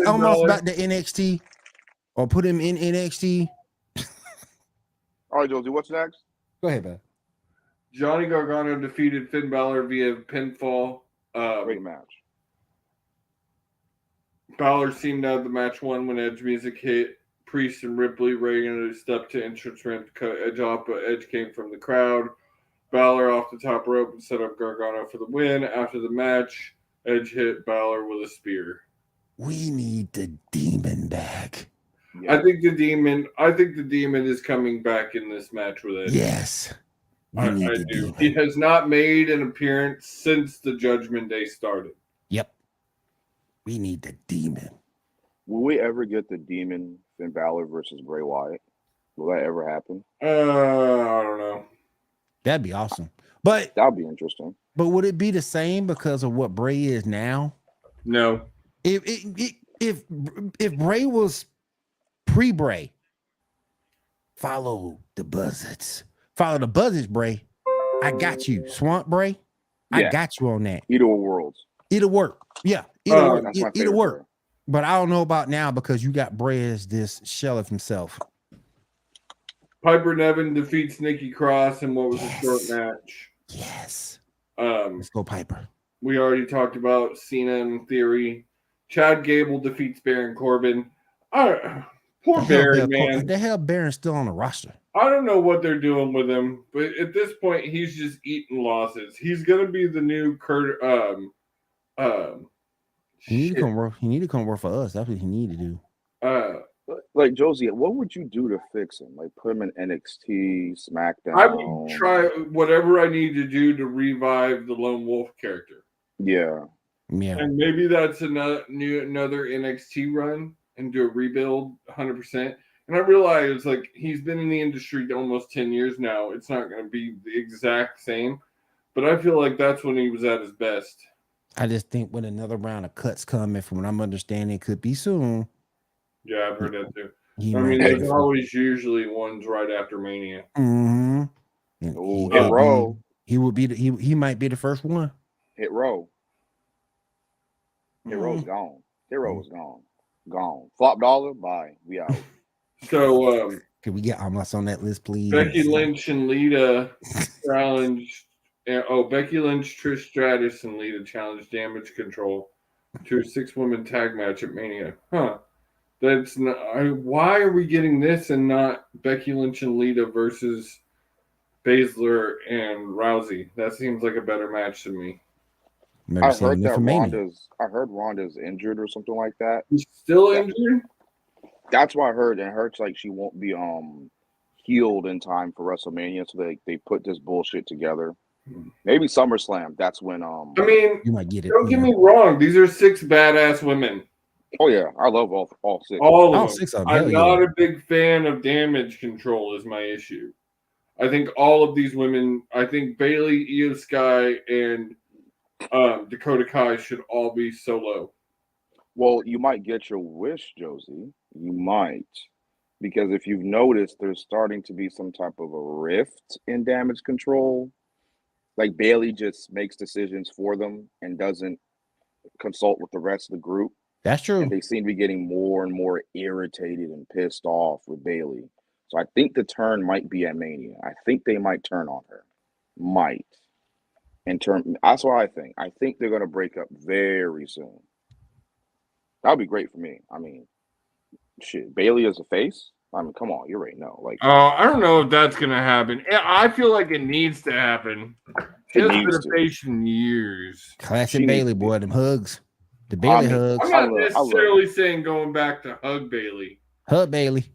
Omos Balor. back to NXT or put him in NXT? All right, Josie. What's next? Go ahead, man. Johnny Gargano defeated Finn Balor via pinfall. Great match. Balor seemed to have the match won when Edge music hit. Priest and Ripley regularly stepped to entrance ramp to cut Edge off, but Edge came from the crowd. Balor off the top rope and set up Gargano for the win. After the match, Edge hit Balor with a spear. We need the Demon back. Yeah. I think the demon is coming back in this match with Edge. Yes. I do. Demon. He has not made an appearance since the Judgment Day started. Yep. We need the Demon. Will we ever get the Demon Finn Balor versus Bray Wyatt? Will that ever happen? I don't know. That'd be awesome. But That'd be interesting. But would it be the same because of what Bray is now? No. If Bray was pre-Bray, follow the Buzzards. Follow the Buzzards, Bray. I got you. Swamp Bray, I got you on that. Either worlds. It'll work. Yeah, it'll work. That's my It'll work. Bray. But I don't know about now because you got Bray as this shell of himself. Piper Niven defeats Nikki Cross in what was a short match. Yes. Let's go, Piper. We already talked about Cena in theory. Chad Gable defeats Baron Corbin. Poor Baron, man. The hell Baron's still on the roster. I don't know what they're doing with him, but at this point, he's just eating losses. He's gonna be the new Kurt. He need to come work. He need to come work for us. That's what he need to do. Like Josie, what would you do to fix him? Like put him in NXT, SmackDown. I would try whatever I need to do to revive the Lone Wolf character. Yeah. And maybe that's another NXT run and do a rebuild 100%. And I realize like he's been in the industry almost 10 years now. It's not going to be the exact same, but I feel like that's when he was at his best. I just think when another round of cuts coming, from what I'm understanding, it could be soon. Yeah, I've heard that too. I mean, there's always usually ones right after Mania. Mm-hmm. Hit Row. He would be. He might be the first one. Hit Row. Hit Row's gone. Hit Row is gone. Gone. Flop dollar. Bye. We out. So, can we get Amos on that list, please? Becky Lynch and Lita challenged. Becky Lynch, Trish Stratus, and Lita challenged Damage Control to a 6-woman tag match at Mania. Huh. That's not. Why are we getting this and not Becky Lynch and Lita versus Baszler and Rousey? That seems like a better match to me. I heard Ronda's injured or something like that. She's still injured? That's what I heard. And it hurts like she won't be healed in time for WrestleMania. So they put this bullshit together. Maybe SummerSlam. That's when I mean, you might get it. Don't get me wrong. These are 6 badass women. Oh yeah, I love all 6. All of them. 6 of them. I'm not a big fan of Damage Control is my issue. I think all of these women, I think Bayley, Io Sky, and Dakota Kai should all be solo. Well, you might get your wish, Josie. You might. Because if you've noticed, there's starting to be some type of a rift in Damage Control. Like Bayley just makes decisions for them and doesn't consult with the rest of the group. That's true. And they seem to be getting more and more irritated and pissed off with Bayley. So I think the turn might be at Mania. I think they might turn on her. Might. That's what I think. I think they're going to break up very soon. That would be great for me. I mean, shit, Bailey as a face. I mean, come on, you already know. Like, I don't know if that's gonna happen. I feel like it needs to happen. She it hasn't been needs a to. face in years. Classic She needs Bailey, to be. boy. Them hugs. The Bailey mean, hugs. I'm not I love necessarily saying going back to hug Bailey. Hug Bailey.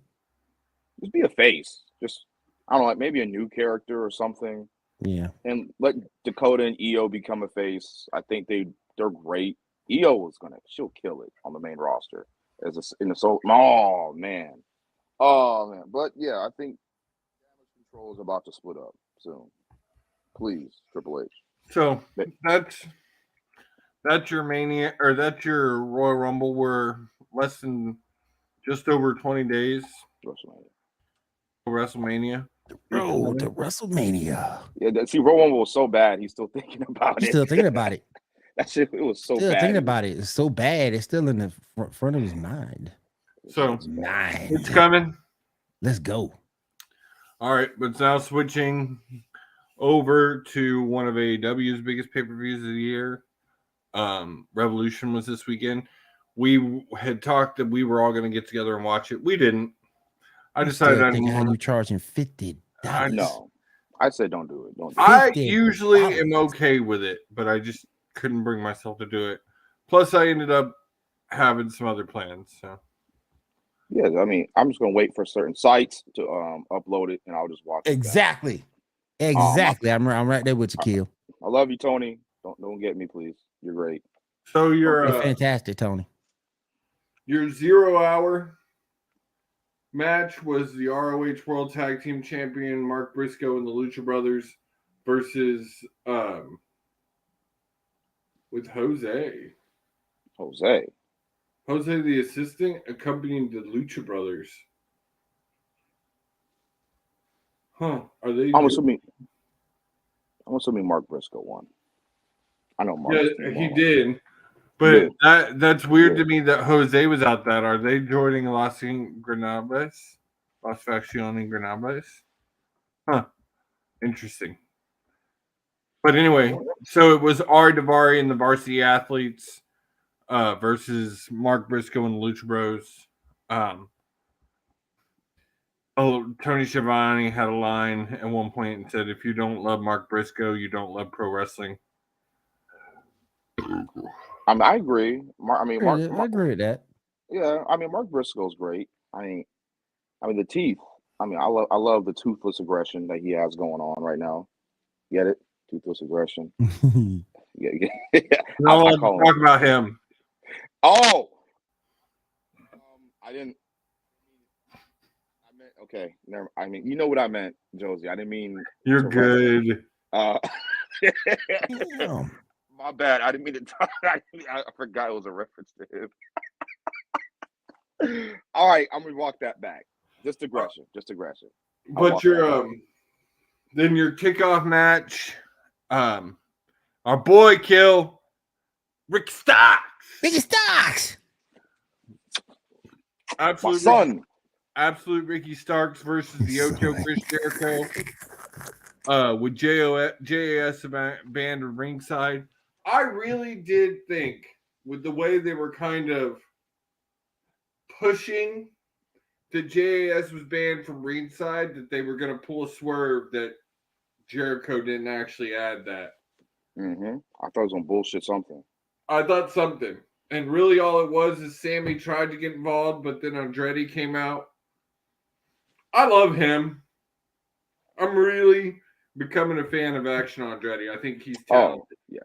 Just be a face. Just I don't know, like maybe a new character or something, Yeah. and let Dakota and Io become a face. I think they're great. Io is she'll kill it on the main roster in the soul. Oh man. But yeah, I think Damage Control is about to split up soon. Please, Triple H. So that's your Mania, or that's your Royal Rumble. We're less than just over 20 days. WrestleMania. Road to WrestleMania. Yeah, see, Royal Rumble was so bad. He's still thinking about He's it. still thinking about it. That shit, it was so Still bad. thinking about it. It's so bad. It's still in the front of his mind. So Nine. it's coming. Let's go. All right, but now switching over to one of AEW's biggest pay-per-views of the year. Revolution was this weekend. We had talked that we were all going to get together and watch it. We didn't. I decided I thinking how you charging $50. No, I said don't do it. Don't do it. I usually am okay with it, but I just couldn't bring myself to do it. Plus, I ended up having some other plans. So yeah, I mean, I'm just gonna wait for certain sites to upload it, and I'll just watch it. Exactly. Exactly. I'm right there with you, Kill. I love you, Tony. Don't get me, please. You're great. So You're fantastic, Tony. Your 0 hour match was the ROH World Tag Team Champion Mark Briscoe and the Lucha Brothers versus with Jose. Jose, the assistant, accompanying the Lucha Brothers. Huh? Are they? I'm assuming Mark Briscoe won. I know Mark. Yeah, he did. But that's weird to me that Jose was out that. Are they joining Las Facciones Ingobernables? Huh. Interesting. But anyway, so it was R. Daivari and the Varsity Athletes versus Mark Briscoe and the Lucha Bros. Tony Schiavone had a line at one point and said, if you don't love Mark Briscoe, you don't love pro wrestling. I agree. I agree with that. Yeah, I mean, Mark Briscoe's great. I mean, the teeth. I mean, I love the toothless aggression that he has going on right now. Get it? Toothless aggression. Yeah. No, talk about him. Oh, I didn't. I meant okay. Never. I mean, you know what I meant, Josie. I didn't mean. You're good. My bad. I didn't mean to talk. I forgot it was a reference to him. All right, I'm gonna walk that back. Just aggression. But your then your kickoff match, our boy Kill, Ricky Starks. My son. Absolute Ricky Starks versus the Ocho Chris Jericho. With JAS band ringside. I really did think with the way they were kind of pushing that JAS was banned from ringside, that they were going to pull a swerve that Jericho didn't actually add that. Mm-hmm. I thought it was on bullshit something. I thought something. And really all it was is Sammy tried to get involved, but then Andretti came out. I love him. I'm really becoming a fan of Action Andretti. I think he's talented. Oh, yeah.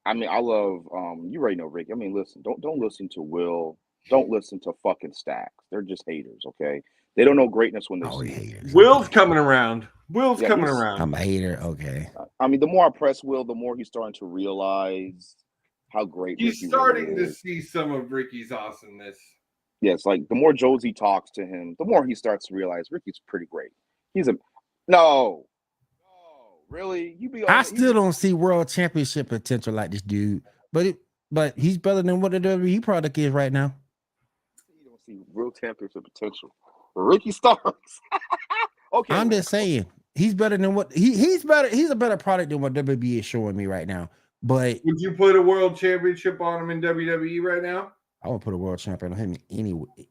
I mean, I love you already know, Rick. I mean, listen, don't listen to Will. Don't listen to fucking Stacks. They're just haters, okay? They don't know greatness when they see haters. Will's coming around. Coming around. I'm a hater, okay. I mean, the more I press Will, the more he's starting to realize how great he's Ricky starting really to is. see some of Ricky's awesomeness. Yes, like the more Josie talks to him, the more he starts to realize Ricky's pretty great. No, really? I still don't see world championship potential like this dude, but he's better than what the WWE product is right now. You don't see real championship potential. Ricky Starks. Okay, I'm just saying he's better than what he's better. He's a better product than what WWE is showing me right now. But would you put a world championship on him in WWE right now? I would put a world champion on him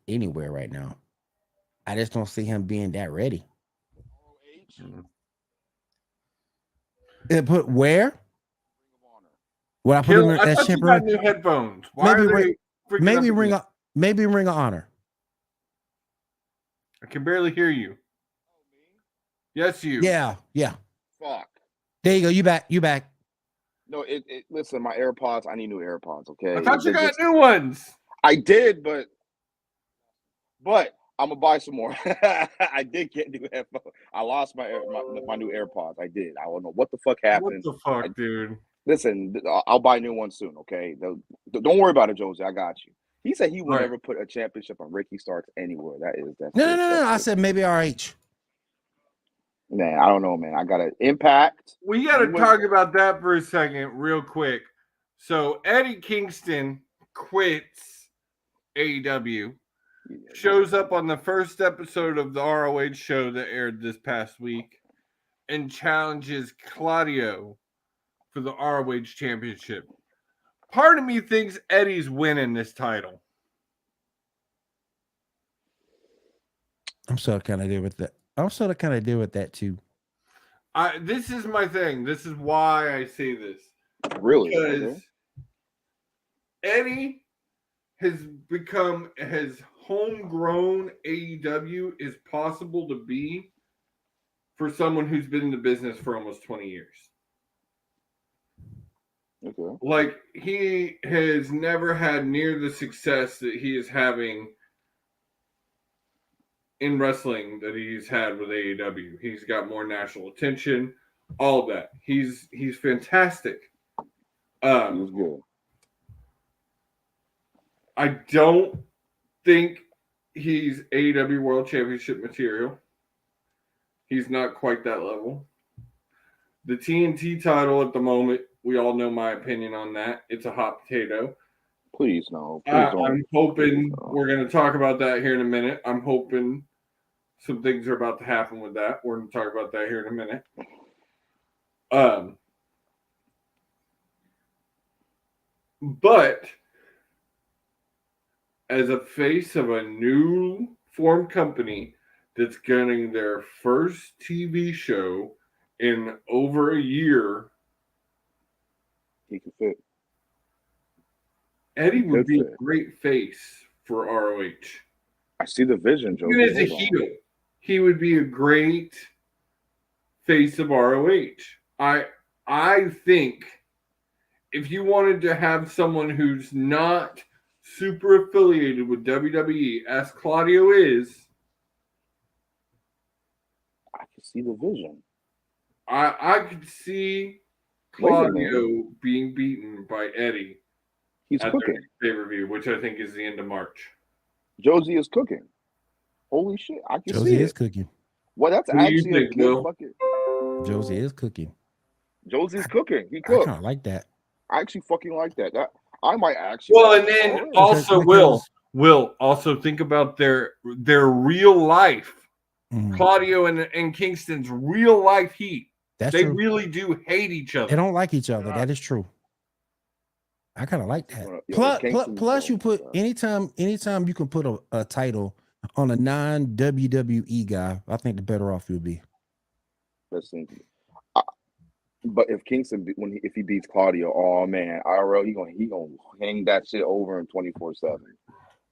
anywhere right now. I just don't see him being that ready. And put where? Well, I put him I as thought you champion. got new headphones. Why are they freaking Maybe up Ring of Honor. I can barely hear you. Yes, you. Yeah. Fuck. There you go. You back. No, listen, my AirPods, I need new AirPods, okay? I thought you got new ones. I did, but I'm gonna buy some more. I did get new headphones. I lost my new AirPods. I did. I don't know what the fuck happened. What the fuck, dude? Listen, I'll buy new ones soon, okay? Don't worry about it, Josie. I got you. He said he would never put a championship on Ricky Starks anywhere. That's No. I said maybe RH. Man, I don't know, man. I got an Impact. We got to talk about that for a second, real quick. So Eddie Kingston quits AEW, shows up on the first episode of the ROH show that aired this past week, and challenges Claudio for the ROH championship. Part of me thinks Eddie's winning this title. I'm sort of kind of deal with that too. This is my thing. This is why I say this. Really? Because Eddie has become as homegrown AEW is possible to be for someone who's been in the business for almost 20 years. Okay. Like, he has never had near the success that he is having in wrestling that he's had with AEW. He's got more national attention, all that. He's fantastic. He's good. I don't think he's AEW World Championship material. He's not quite that level. The TNT title at the moment, we all know my opinion on that. It's a hot potato. Please no. I'm hoping we're going to talk about that here in a minute. I'm hoping some things are about to happen with that. We're going to talk about that here in a minute. But as a face of a new formed company that's getting their first TV show in over a year, he can fit. Eddie would be a great face for ROH. I see the vision, Joe. Even as a heel, he would be a great face of ROH. I think if you wanted to have someone who's not super affiliated with WWE, as Claudio is, I can see the vision. I could see Claudio being beaten by Eddie. He's cooking. Pay-per-view, which I think is the end of March. Josie is cooking. Holy shit. I can see it. Josie is cooking. Well, that's what actually think, a good fucking... Josie is cooking. Josie's cooking. He cooked. I kind of like that. I actually fucking like that. I might actually. Well, and then also Will also think about their real life. Mm-hmm. Claudio and Kingston's real life heat. They really do hate each other. They don't like each other. That is true. I kind of like that. Plus, you put anytime you can put a title on a non-WWE guy, I think the better off you'll be. Listen, but if Kingston if he beats Claudio, oh man, IRL he gonna hang that shit over him 24/7.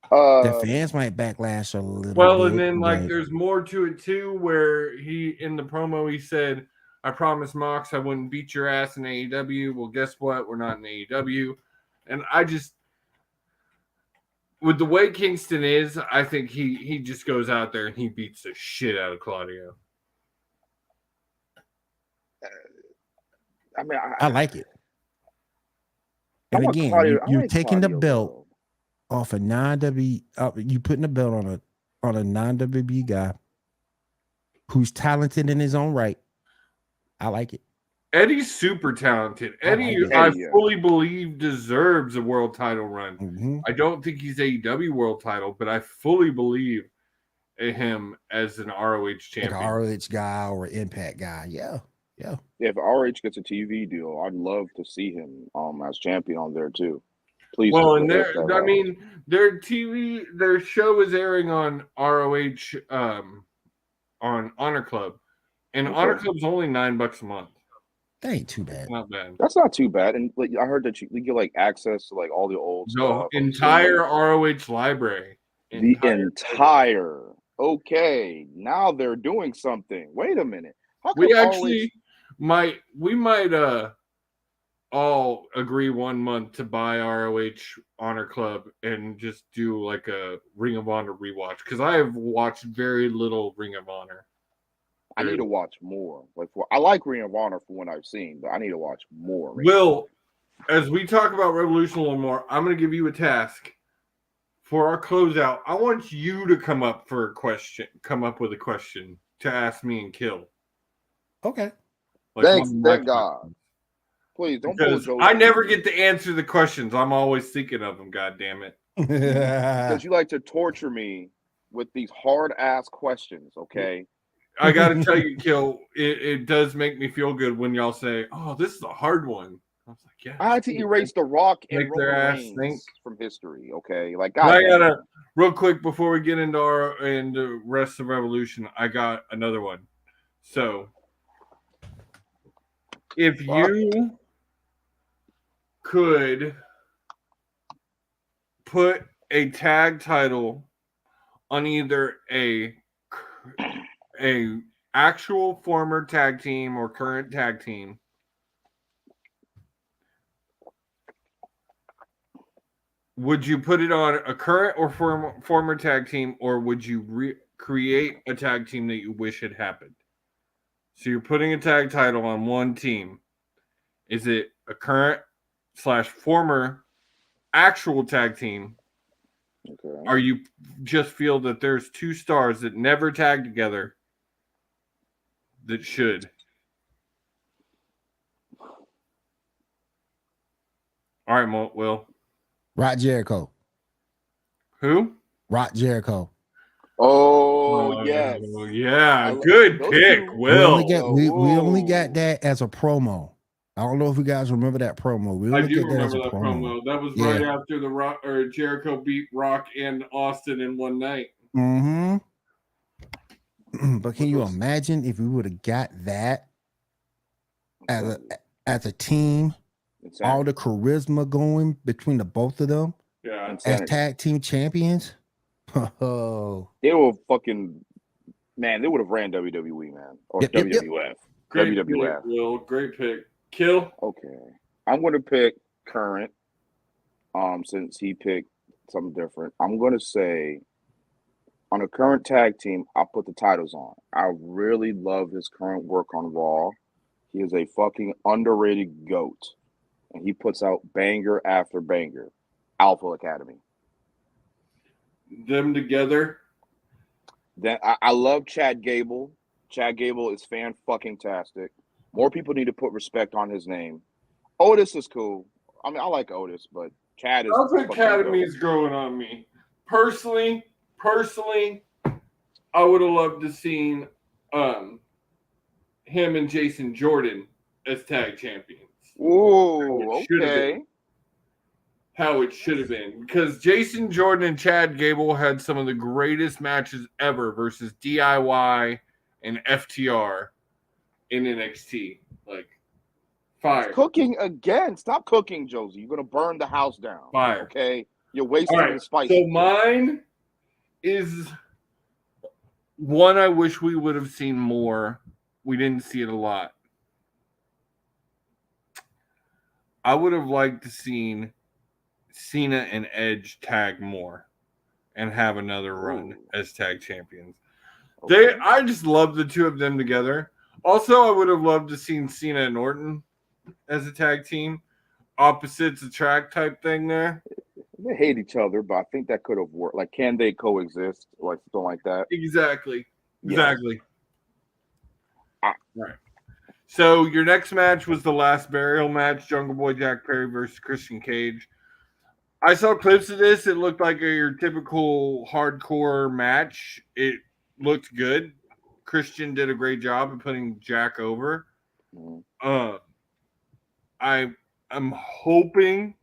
The fans might backlash a little. Well, and then like there's more to it too, where he in the promo he said, "I promised Mox I wouldn't beat your ass in AEW." Well, guess what? We're not in AEW. And I just, with the way Kingston is, I think he just goes out there and he beats the shit out of Claudio. I mean, I like it. And again, you're taking the belt off a non-W. You putting the belt on a non-WWE guy who's talented in his own right. I like it. Eddie's super talented. Eddie, I fully believe, deserves a world title run. Mm-hmm. I don't think he's AEW world title, but I fully believe in him as an ROH champion. Like an ROH guy or Impact guy, yeah. Yeah. If RH gets a TV deal, I'd love to see him as champion on there too. Please. Well, and their show is airing on ROH on Honor Club, and Okay. Honor Club's only $9 a month. That ain't too bad. Not bad. That's not too bad. And like, I heard that you get like access to like all the old stuff. Entire ROH library. The entire. Okay, now they're doing something. Wait a minute. We actually might all agree 1 month to buy ROH Honor Club and just do like a Ring of Honor rewatch, because I have watched very little Ring of Honor. I need to watch more. I like Ring of Honor for what I've seen, but I need to watch more. Will, as we talk about Revolution a little more, I'm going to give you a task for our closeout. I want you to come up with a question to ask me and Kill. Okay. Thanks, thank God. Please don't pull Joe. I never get to answer the questions. I'm always thinking of them. God damn it! Because you like to torture me with these hard ass questions. Okay. I gotta tell you, Kill, it does make me feel good when y'all say, "Oh, this is a hard one." I was like, "Yeah." I had to erase The Rock and Make their ass Roman think Reigns from history. Okay, like I gotta real quick before we get into the rest of Revolution. I got another one. So, if you could put a tag title on either a actual former tag team or current tag team, would you put it on a current or former tag team, or would you create a tag team that you wish had happened? So you're putting a tag title on one team. Is it a current / former actual tag team? Okay. Or you just feel that there's two stars that never tag together that should? All right, Will. Rock Jericho. Who? Rock Jericho. Oh yes. Yeah. Good pick, Will. We only got that as a promo. I don't know if you guys remember that promo. I do remember that promo. That was right after the Rock or Jericho beat Rock and Austin in one night. Mm-hmm. But can you imagine if we would have got that as a team, all the charisma going between the both of them, as tag team champions? Oh, they were fucking man. They would have ran WWE, man, or WWF. Great WWF. Pick, Will. Great pick. Kill. Okay, I'm gonna pick current. Since he picked something different, I'm gonna say on a current tag team, I'll put the titles on. I really love his current work on Raw. He is a fucking underrated GOAT, and he puts out banger after banger. Alpha Academy. Them together. Then I love Chad Gable. Chad Gable is fan-fucking-tastic. More people need to put respect on his name. Otis is cool. I mean, I like Otis, but Chad is. Alpha Academy is growing on me. Personally, I would have loved to seen him and Jason Jordan as tag champions. Ooh, okay. How it should have been. Because Jason Jordan and Chad Gable had some of the greatest matches ever versus DIY and FTR in NXT. Like, fire. Cooking again. Stop cooking, Josie. You're going to burn the house down. Fire. Okay? You're wasting the spice. So mine is one I wish we would have seen more. We didn't see it a lot. I would have liked to seen Cena and Edge tag more and have another run as tag champions. Okay. I just love the two of them together. Also, I would have loved to seen Cena and Orton as a tag team. Opposites attract type thing there. They hate each other, but I think that could have worked. Like, can they coexist? Like, something like that. Exactly. Yes. Right. So your next match was the last burial match, Jungle Boy Jack Perry versus Christian Cage. I saw clips of this. It looked like your typical hardcore match. It looked good. Christian did a great job of putting Jack over. I'm hoping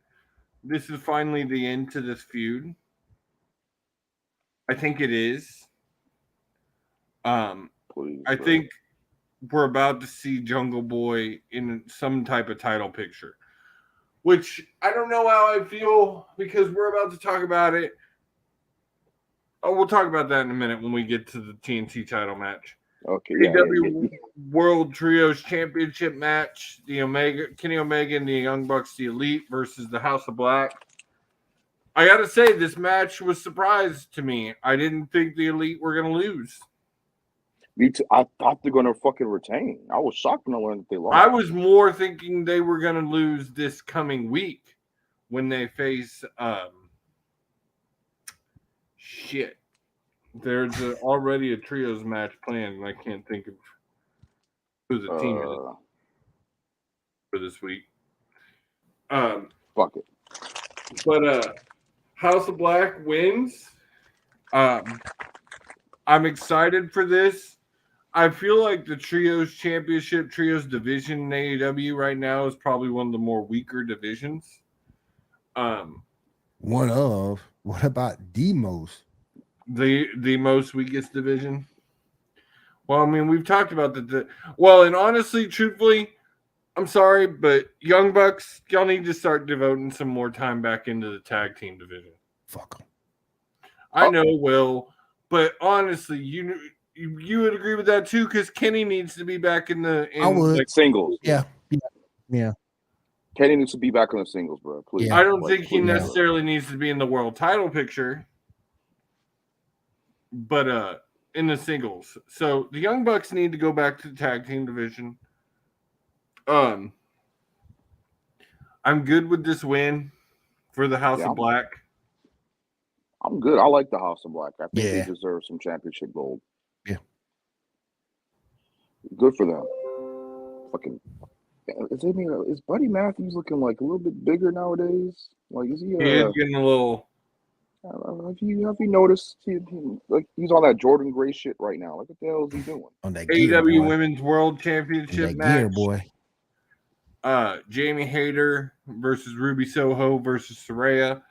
this is finally the end to this feud. I think it is. Please, I bro. think we're about to see Jungle Boy in some type of title picture, which I don't know how I feel because we're about to talk about it. Oh, we'll talk about that in a minute when we get to the TNT title match. Okay, AEW World Trios Championship match: Kenny Omega and the Young Bucks, the Elite versus the House of Black. I gotta say, this match was a surprise to me. I didn't think the Elite were gonna lose. Me too. I thought they're gonna fucking retain. I was shocked when I learned that they lost. I was more thinking they were gonna lose this coming week when they face shit. There's already a trios match planned, and I can't think of who the team is for this week. Fuck it. But House of Black wins. I'm excited for this. I feel like the trios division in AEW right now is probably one of the more weaker divisions. What about the most? The most weakest division? Well, I mean, we've talked about and honestly, truthfully, I'm sorry, but Young Bucks, y'all need to start devoting some more time back into the tag team division. Fuck them. I know, Will, but honestly, you would agree with that too, because Kenny needs to be back in singles. Yeah. Kenny needs to be back in the singles, bro. Please. I don't think he necessarily needs to be in the world title picture, but in the singles. So the Young Bucks need to go back to the tag team division. I'm good with this win for the House of Black. I'm good. I like the House of Black. I think they deserve some championship gold. Yeah. Good for them. Fucking. Is Buddy Matthews looking like a little bit bigger nowadays? Like, is he? He is getting a little. Have you noticed? He's on that Jordan Gray shit right now. Like, what the hell is he doing? On that AEW Women's World Championship match. Gear, boy. Jamie Hayter versus Ruby Soho versus Saraya.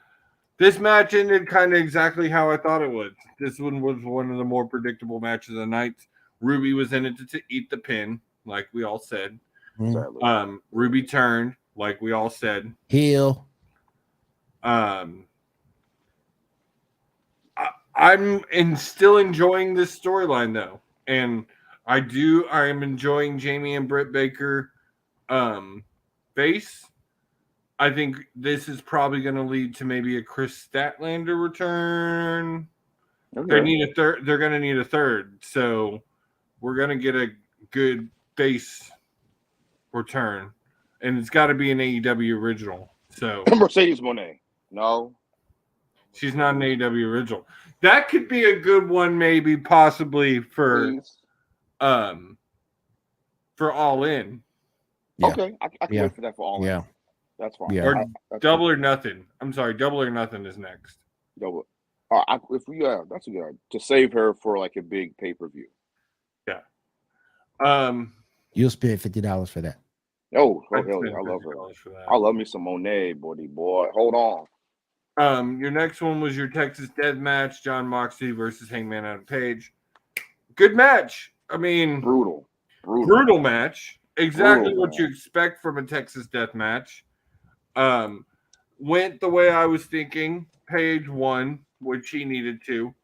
This match ended kind of exactly how I thought it would. This one was one of the more predictable matches of the night. Ruby was in it to eat the pin, like we all said. Mm-hmm. Ruby turned, like we all said. Heel. I'm still enjoying this storyline though, and I am enjoying Jamie and Britt Baker face. I think this is probably going to lead to maybe a Chris Statlander return. Okay. They need a third. They're going to need a third, so we're going to get a good face return, and it's got to be an AEW original. So Mercedes Moné, no, she's not an AEW original. That could be a good one, maybe possibly for All In. Yeah. Okay, I can wait for that for All In. Yeah. That's fine. Yeah. Or Double or Nothing. I'm sorry, Double or Nothing is next. Double. That's a good idea. To save her for like a big pay-per-view. Yeah. You'll spend $50 for that. Oh hell yeah, I love her. I love me some Monet, boy. Hold on. Your next one was your Texas Death match, Jon Moxley versus Hangman Adam Page. Good match. I mean, brutal match. Exactly what you expect from a Texas Death match. Went the way I was thinking. Page won, which he needed to.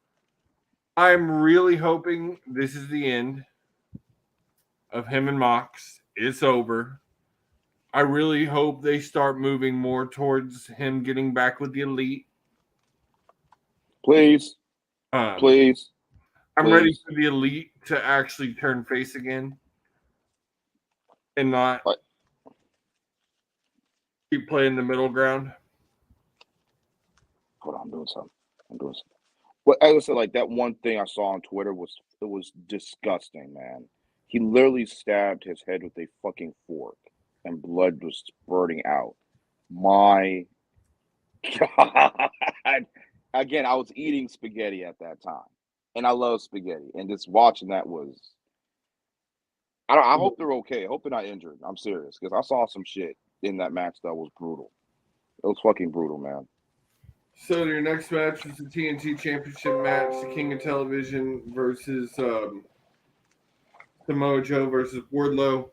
I'm really hoping this is the end of him and Mox. It's over. I really hope they start moving more towards him getting back with the Elite. Please. Please. I'm ready for the Elite to actually turn face again. And not keep playing the middle ground. Hold on, I'm doing something. Well, as I said, like that one thing I saw on Twitter was disgusting, man. He literally stabbed his head with a fucking fork, and blood was spurting out. My God! Again, I was eating spaghetti at that time, and I love spaghetti, and just watching that was I hope they're okay. I hope they're not injured. I'm serious because I saw some shit in that match that was brutal. It was fucking brutal, man. So your next match is the TNT Championship match, the King of Television versus Samoa Joe versus Wardlow.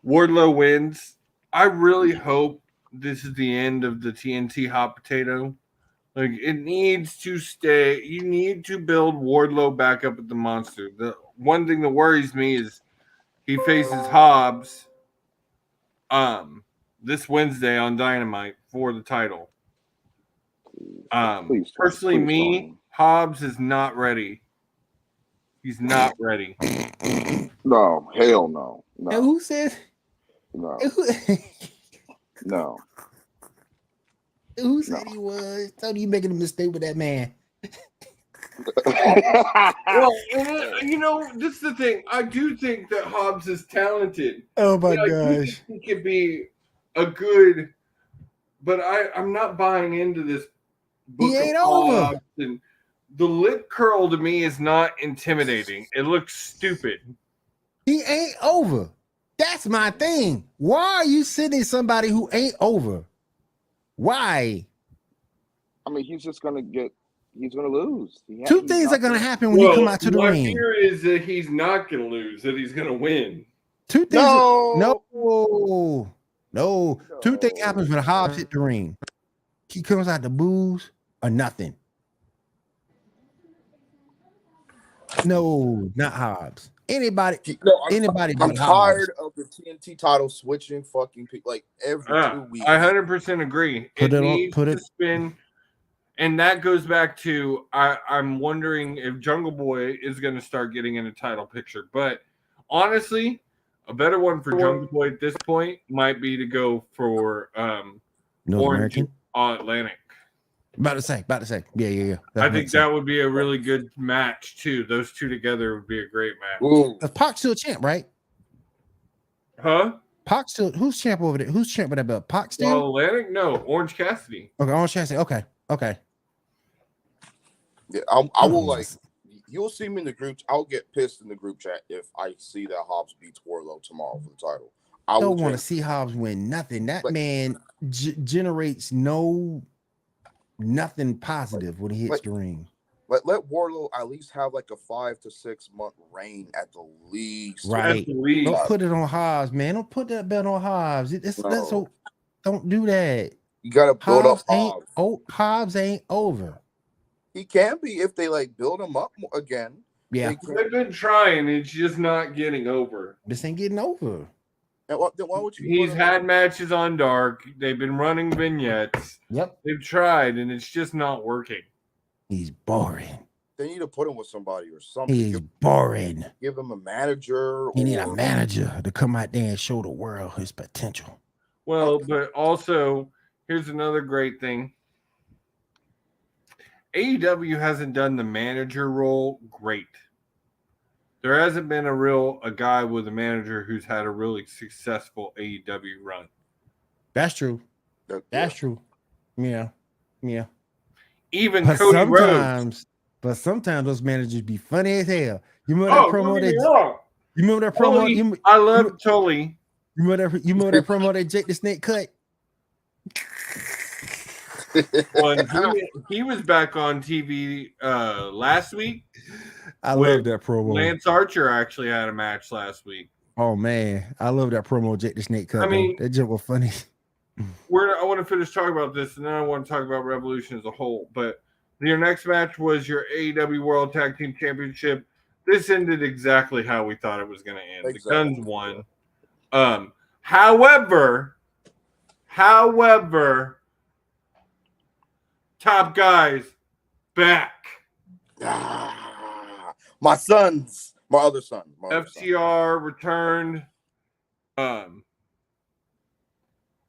Wardlow wins. I really hope this is the end of the TNT hot potato. Like, it needs to stay. You need to build Wardlow back up at the monster. The one thing that worries me is he faces Hobbs this Wednesday on Dynamite for the title. Personally, Hobbs is not ready. He's not ready. No, hell no. No. And who said? No. No. Who said he was? Tony, you making a mistake with that man. Well, this is the thing. I do think that Hobbs is talented. Oh my gosh. He could be a good, but I'm not buying into this. He ain't over. And the lip curl to me is not intimidating. It looks stupid. He ain't over. That's my thing. Why are you sending somebody who ain't over? Why? I mean, he's gonna lose. Two things are gonna happen when you come out to the ring. My fear is that he's not gonna lose, that he's gonna win. Two things. No. Two things happens when Hobbs hit the ring. He comes out the booze or nothing. No, not Hobbs. Anybody. I'm tired of the TNT title switching fucking people like every 2 weeks. I 100% agree. It needs to spin. And that goes back to I'm wondering if Jungle Boy is going to start getting in a title picture. But honestly, a better one for Jungle Boy at this point might be to go for Orange Atlantic. About to say. Yeah. I think that would be a really good match too. Those two together would be a great match. Pac's still champ, right? Huh? Pac still. Who's champ over there? Who's champ with that belt? Pac still? Atlantic? No, Orange Cassidy. Okay, Orange Cassidy. Okay. Yeah, I will like. You'll see me in the group. I'll get pissed in the group chat if I see that Hobbs beats Wardlow tomorrow for the title. I don't want to see Hobbs win nothing. That man generates nothing positive when he hits the ring. Let Wardlow at least have like a 5 to 6 month reign at the least. Right. Don't put it on Hobbs, man. Don't put that belt on Hobbs. Don't do that. You gotta build up Hobbs. Hobbs ain't over. He can be if they like build him up again. Yeah. They've been trying. It's just not getting over. This ain't getting over. And why would you? He's had matches on Dark. They've been running vignettes. Yep. They've tried, and it's just not working. He's boring. They need to put him with somebody or something. He's boring. Give him a manager. You need a manager to come out there and show the world his potential. Well, but also, here's another great thing. AEW hasn't done the manager role great. There hasn't been a guy with a manager who's had a really successful AEW run. That's true. That's true. Yeah. Even Cody Rhodes. But sometimes those managers be funny as hell. You remember that promo? You remember that promo? I love Tully. You remember that promo that Jake the Snake cut? Well, he was back on TV last week. I love that promo. Lance Archer actually had a match last week. Oh man, I love that promo Jake the Snake cut. I mean, that joke was funny. I want to finish talking about this, and then I want to talk about Revolution as a whole. But your next match was your AEW World Tag Team Championship. This ended exactly how we thought it was going to end. Exactly. The Guns won. However, Top Guys back. My other son. FTR returned.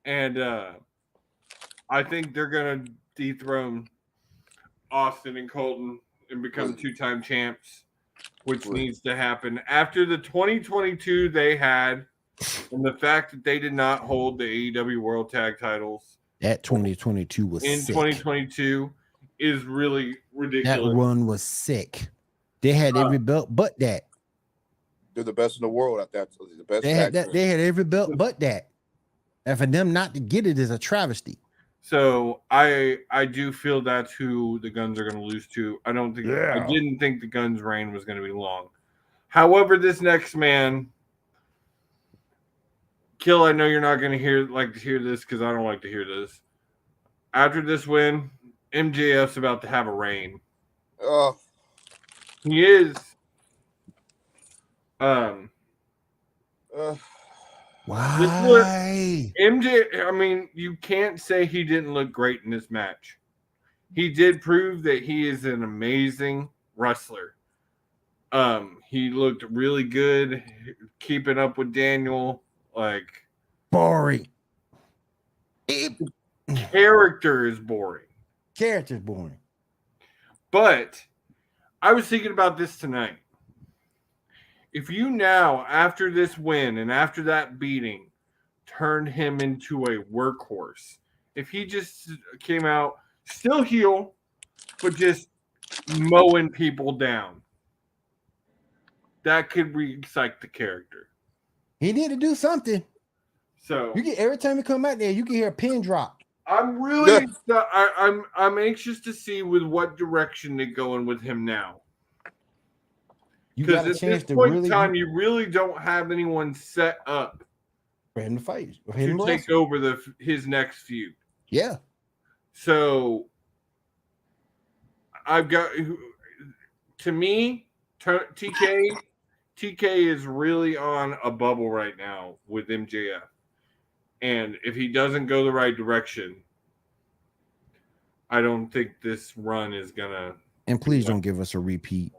And I think they're going to dethrone Austin and Colton and become two-time champs, which needs to happen. After the 2022 they had, and the fact that they did not hold the AEW World Tag titles. That 2022 was in sick. 2022 is really ridiculous. That run was sick. They had every belt but that. They're the best in the world at that. The best. They had that. They had every belt but that. And for them not to get it is a travesty. So I do feel that's who the Guns are going to lose to. I don't think. Yeah. I didn't think the Guns' reign was going to be long. However, this next man, Kill. I know you're not going to like to hear this because I don't like to hear this. After this win, MJF's about to have a reign. He is. Why? MJ, I mean, you can't say he didn't look great in this match. He did prove that he is an amazing wrestler. He looked really good keeping up with Daniel. Like, boring. Character is boring. Character's boring. But I was thinking about this tonight. If you now, after this win and after that beating, turned him into a workhorse, if he just came out still heel, but just mowing people down, that could re-excite the character. He need to do something. So you get every time you come out there, you can hear a pin drop. I'm really, I'm anxious to see with what direction they're going with him now. Because at this point in time, you really don't have anyone set up for him to fight, to take over his next feud. Yeah. So I've got, to me, TK is really on a bubble right now with MJF. And if he doesn't go the right direction, I don't think this run is gonna. And please don't give us a repeat.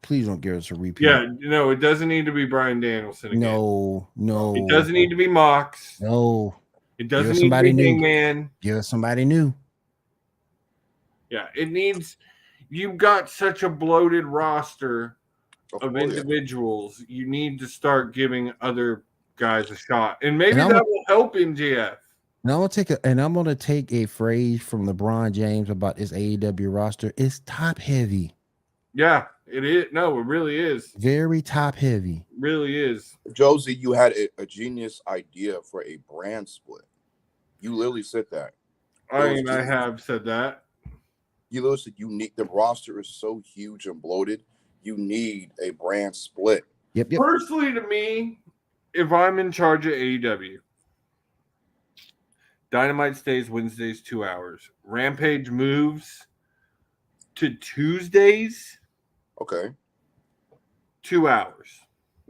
Please don't give us a repeat. Yeah, no, it doesn't need to be Bryan Danielson again. No. It doesn't need to be Mox. No. It doesn't need to be Hangman. Give us somebody new. Yeah, it needs. You've got such a bloated roster of individuals. You need to start giving other guys a shot, and maybe that will help MJF. And I'm gonna take a phrase from LeBron James about this AEW roster. It's top heavy. Yeah, it is. No, it really is. Very top heavy. Really is. Josie, you had a genius idea for a brand split. You literally said that. I have said that. You literally said the roster is so huge and bloated. You need a brand split. Yep. Personally, to me, if I'm in charge of AEW, Dynamite stays Wednesdays 2 hours. Rampage moves to Tuesdays. Okay. 2 hours.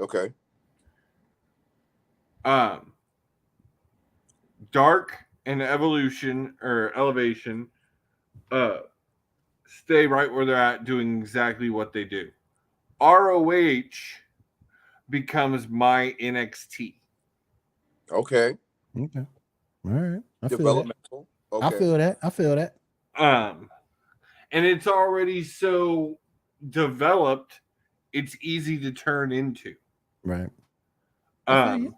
Okay. Dark and Evolution or Elevation stay right where they're at, doing exactly what they do. ROH becomes my NXT. Okay. All right. Developmental. Okay. I feel that. And it's already so developed, it's easy to turn into. Right. I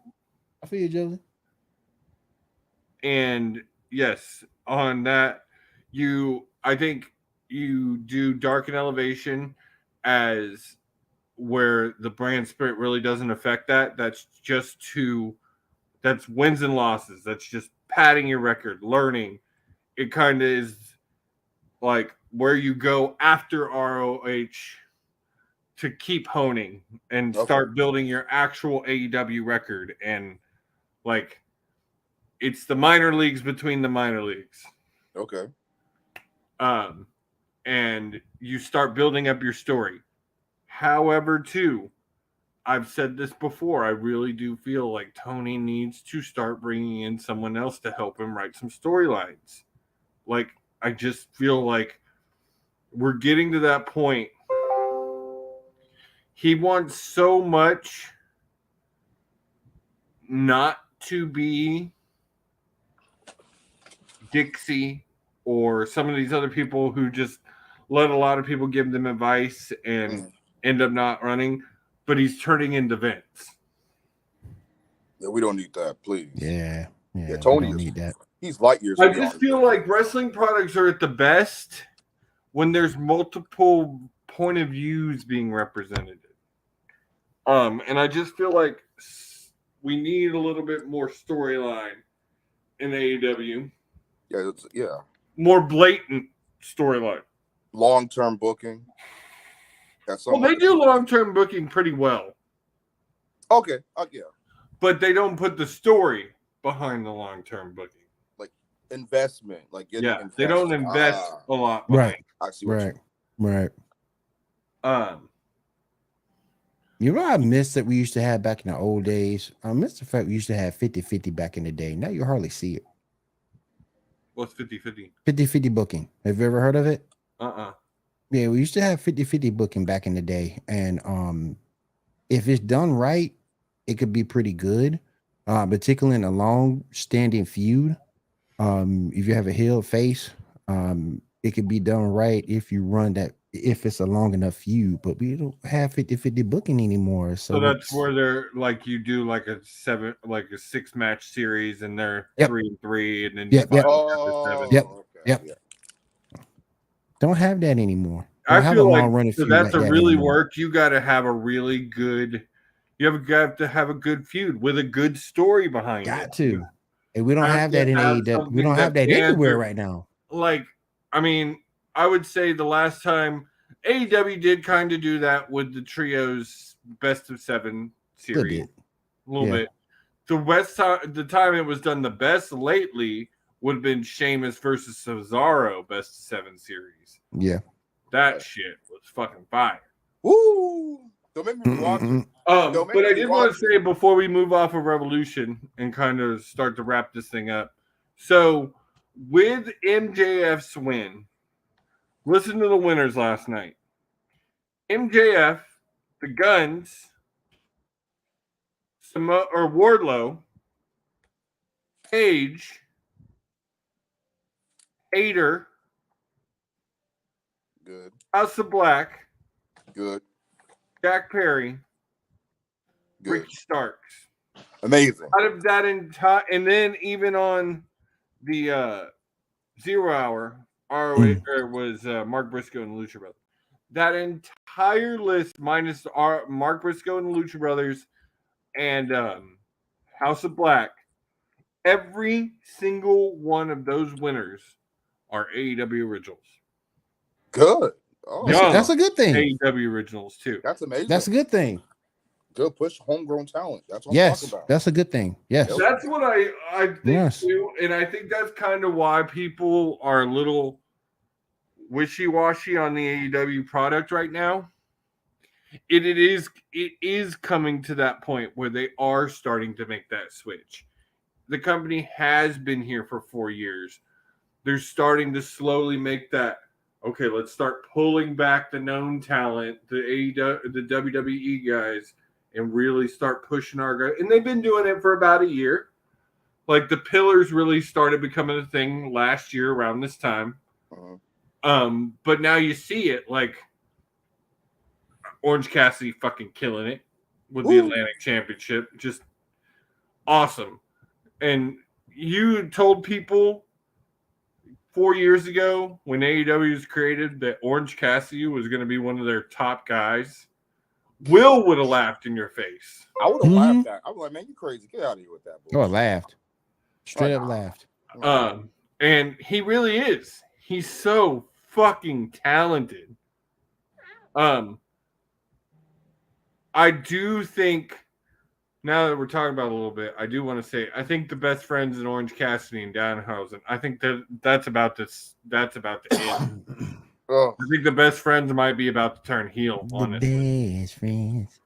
feel you, Josie. And yes, on that, I think you do Dark and Elevation as where the brand spirit really doesn't affect that. That's wins and losses. That's just padding your record, learning. It kind of is like where you go after ROH to keep honing and start building your actual AEW record. And like, it's the minor leagues between the minor leagues. Okay. And you start building up your story. However, too, I've said this before, I really do feel like Tony needs to start bringing in someone else to help him write some storylines. Like, I just feel like we're getting to that point. He wants so much not to be Dixie or some of these other people who just let a lot of people give them advice and end up not running, but he's turning into Vince. Yeah, we don't need that, please. Yeah, Tony don't need that. He's light years. I just feel like wrestling products are at the best when there's multiple point of views being represented. And I just feel like we need a little bit more storyline in AEW. Yeah. More blatant storyline. Long-term booking. That's Well, they do long-term booking pretty well. Okay. Yeah. But they don't put the story behind the long-term booking. Like investment. Like they don't invest a lot behind. Right. I see what Right. Um, You know, I miss that we used to have back in the old days. I miss the fact we used to have 50-50 back in the day. Now you hardly see it. what's 50-50? 50-50 booking. Have you ever heard of it? Yeah, we used to have 50-50 booking back in the day. And if it's done right, it could be pretty good. Particularly in a long-standing feud. If you have a heel face, it could be done right if you run that, if it's a long enough feud, but we don't have 50-50 booking anymore. So that's where they're like, you do like a 6-match series and they're 3-3 and then Yep. Don't have that anymore. I feel like for that to really work, you got to have a really good, have to have a good feud with a good story behind it. And we don't have that in AEW. We don't have that anywhere right now. Like, I mean, I would say the last time AEW did kind of do that with the trios best of 7 series. A little bit. The time it was done the best lately would have been Sheamus versus Cesaro best of 7 series. Yeah. That shit was fucking fire. Woo! Don't make me watch it. But I did want to say before we move off of Revolution and kind of start to wrap this thing up. So with MJF's win, listen to the winners last night. MJF, the Guns, Wardlow, Page, Hater, good, House of Black, good, Jack Perry, good, Ricky Starks. Amazing. Out of that entire, and then even on the 0 Hour, was Mark Briscoe and the Lucha Brothers. That entire list minus Mark Briscoe and the Lucha Brothers and House of Black, every single one of those winners are AEW originals. Good. Oh, that's a good thing. AEW originals too. That's amazing. That's a good thing. Good push, homegrown talent. That's what I'm talking about. That's a good thing. Yes, that's what I think too, and I think that's kind of why people are a little wishy-washy on the AEW product right now. It is coming to that point where they are starting to make that switch. The company has been here for 4 years. They're starting to slowly make that. Okay, let's start pulling back the known talent, the WWE guys, and really start pushing our guys. And they've been doing it for about a year. Like the Pillars really started becoming a thing last year around this time. But now you see it, like Orange Cassidy fucking killing it with the Atlantic Championship. Just awesome. And you told people 4 years ago when AEW was created that Orange Cassidy was going to be one of their top guys. Will would have laughed in your face. I would have laughed at. I was like, man, you crazy. Get out of here with that. Oh, I laughed. Straight up laughed. And he really is. He's so fucking talented. I do think, now that we're talking about it a little bit, I do want to say I think the best friends in Orange Cassidy and Danhausen. I think that's about this. That's about to end. I think the best friends might be about to turn heel. Honestly, best friends.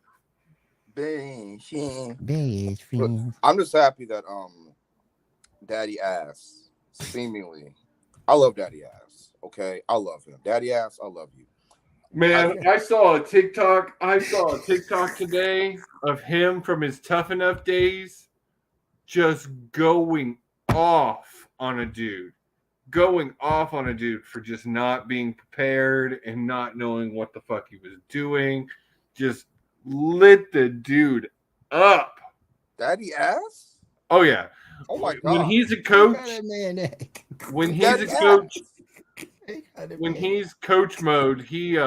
Best friends. I'm just happy that Daddy Ass seemingly. I love Daddy Ass. Okay, I love him. Daddy Ass, I love you. Man, I saw a TikTok. Today of him from his Tough Enough days, just going off on a dude for just not being prepared and not knowing what the fuck he was doing. Just lit the dude up. Daddy Ass? Oh yeah. Oh my god. When he's a coach, when he's coach mode, he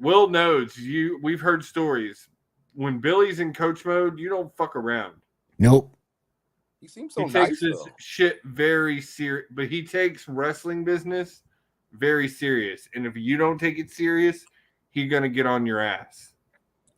Will knows you. We've heard stories. When Billy's in coach mode, you don't fuck around. Nope. He seems so He takes nice his though. shit very serious, but he takes wrestling business very serious. And if you don't take it serious, he's gonna get on your ass.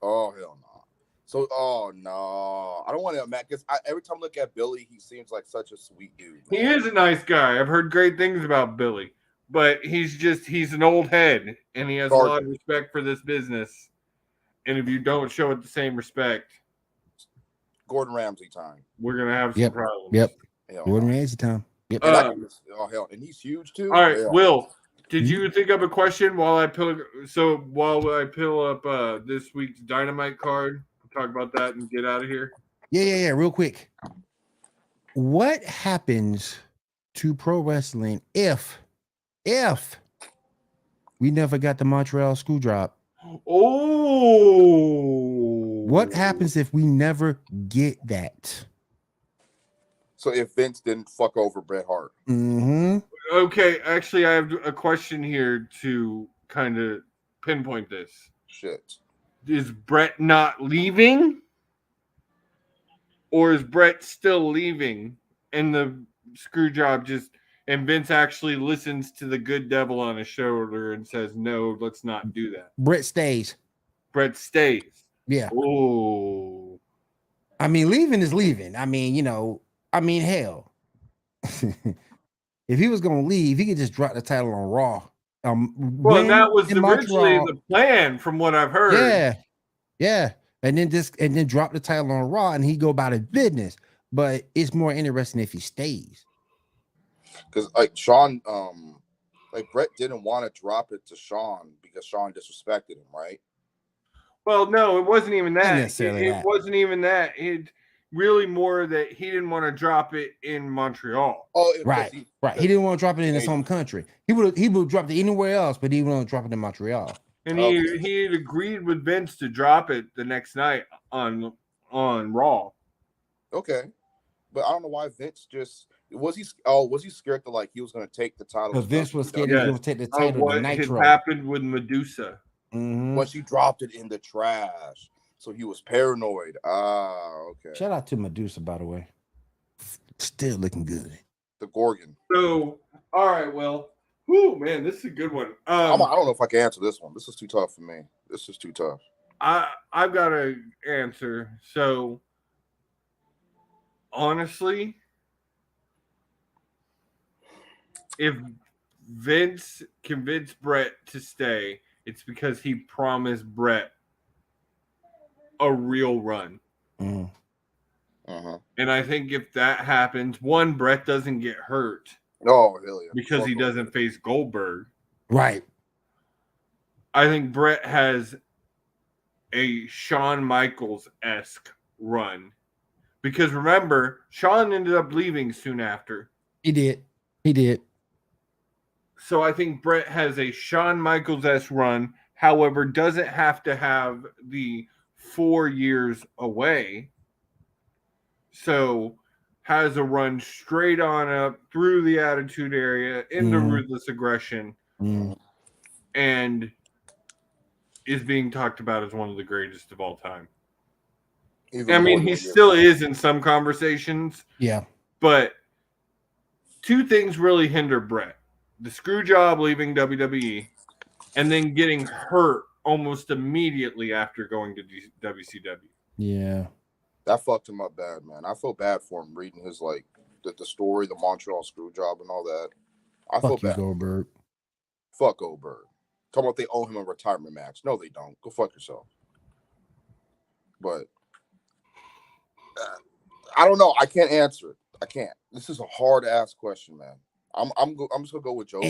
Oh hell no. So no, I don't want to imagine because every time I look at Billy, he seems like such a sweet dude. He is a nice guy. I've heard great things about Billy, but he's an old head and he has a lot of respect for this business. And if you don't show it the same respect, Gordon Ramsay time. we're gonna have some problems. Yep. Hell Gordon no. Ramsay time. Yep. And and he's huge too. All right, Hell. Will, did you think of a question while I pull up this week's Dynamite card? We'll talk about that and get out of here. Yeah. Real quick. What happens to pro wrestling if we never got the Montreal screw drop? Oh, What happens if we never get that? So if Vince didn't fuck over Bret Hart, Mm-hmm. Okay, actually, I have a question here to kind of pinpoint this. shit. Is Brett not leaving? Or is Brett still leaving? And the screw job and Vince actually listens to the good devil on his shoulder and says, no, let's not do that. Brett stays. Brett stays. Yeah. Oh. I mean, leaving is leaving. I mean, hell. If he was gonna leave, he could just drop the title on Raw. Well, that was originally the plan, from what I've heard. Yeah, and then drop the title on Raw, and he go about his business. But it's more interesting if he stays. Because like Shawn, Brett didn't want to drop it to Shawn because Shawn disrespected him, right? Well, no, it wasn't even that. It wasn't even that. It really more that he didn't want to drop it in Montreal. Oh, right. He didn't want to drop it in his home country. He would drop it anywhere else, but he wanted to drop it in Montreal. And he had agreed with Vince to drop it the next night on Raw. Okay, but I don't know why Vince was he scared that he was going to take the title? Because Vince was scared he was going to take the title. What had happened with Medusa? Mm-hmm. When she dropped it in the trash. So he was paranoid. Okay. Shout out to Medusa, by the way. Still looking good. The Gorgon. So, all right, well, man, this is a good one. I don't know if I can answer this one. This is too tough for me. This is too tough. I've got to answer. So, honestly, if Vince convinced Brett to stay, it's because he promised Brett a real run. Mm. Uh-huh. And I think if that happens, one, Brett doesn't get hurt. Oh, hell yeah. Because he doesn't face Goldberg. Right. I think Brett has a Shawn Michaels-esque run. Because remember, Shawn ended up leaving soon after. He did. So I think Brett has a Shawn Michaels-esque run. However, doesn't have to have the 4 years away. So has a run straight on up through the Attitude Area into Ruthless Aggression, and is being talked about as one of the greatest of all time. He still is in some conversations. Yeah. But two things really hinder Brett. The screw job leaving WWE and then getting hurt almost immediately after going to WCW. Yeah. That fucked him up bad, man. I feel bad for him reading his the story, the Montreal screw job and all that. I feel bad. Goldberg. Fuck Goldberg. Talking about they owe him a retirement match. No, they don't. Go fuck yourself. But I don't know. I can't answer it. I can't. This is a hard ass question, man. I'm just gonna go with Joe.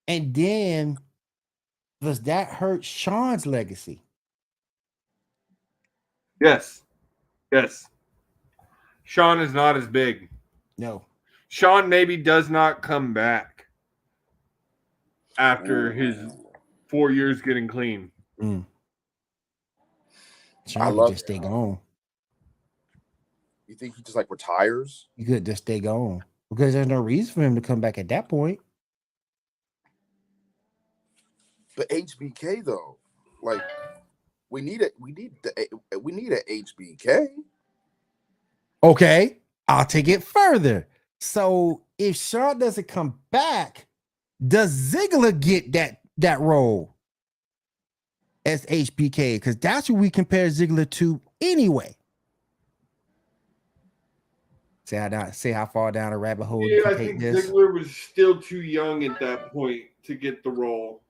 And then does that hurt Shawn's legacy? Yes. Shawn is not as big. No. Shawn maybe does not come back after his 4 years getting clean. Shawn could just stay gone. You think he just retires? He could just stay gone because there's no reason for him to come back at that point. But HBK though, like we need it. We need an HBK. Okay, I'll take it further. So if Shawn doesn't come back, does Ziggler get that role as HBK? Because that's what we compare Ziggler to anyway. See how far down a rabbit hole you Yeah, can I take think this. Ziggler was still too young at that point to get the role.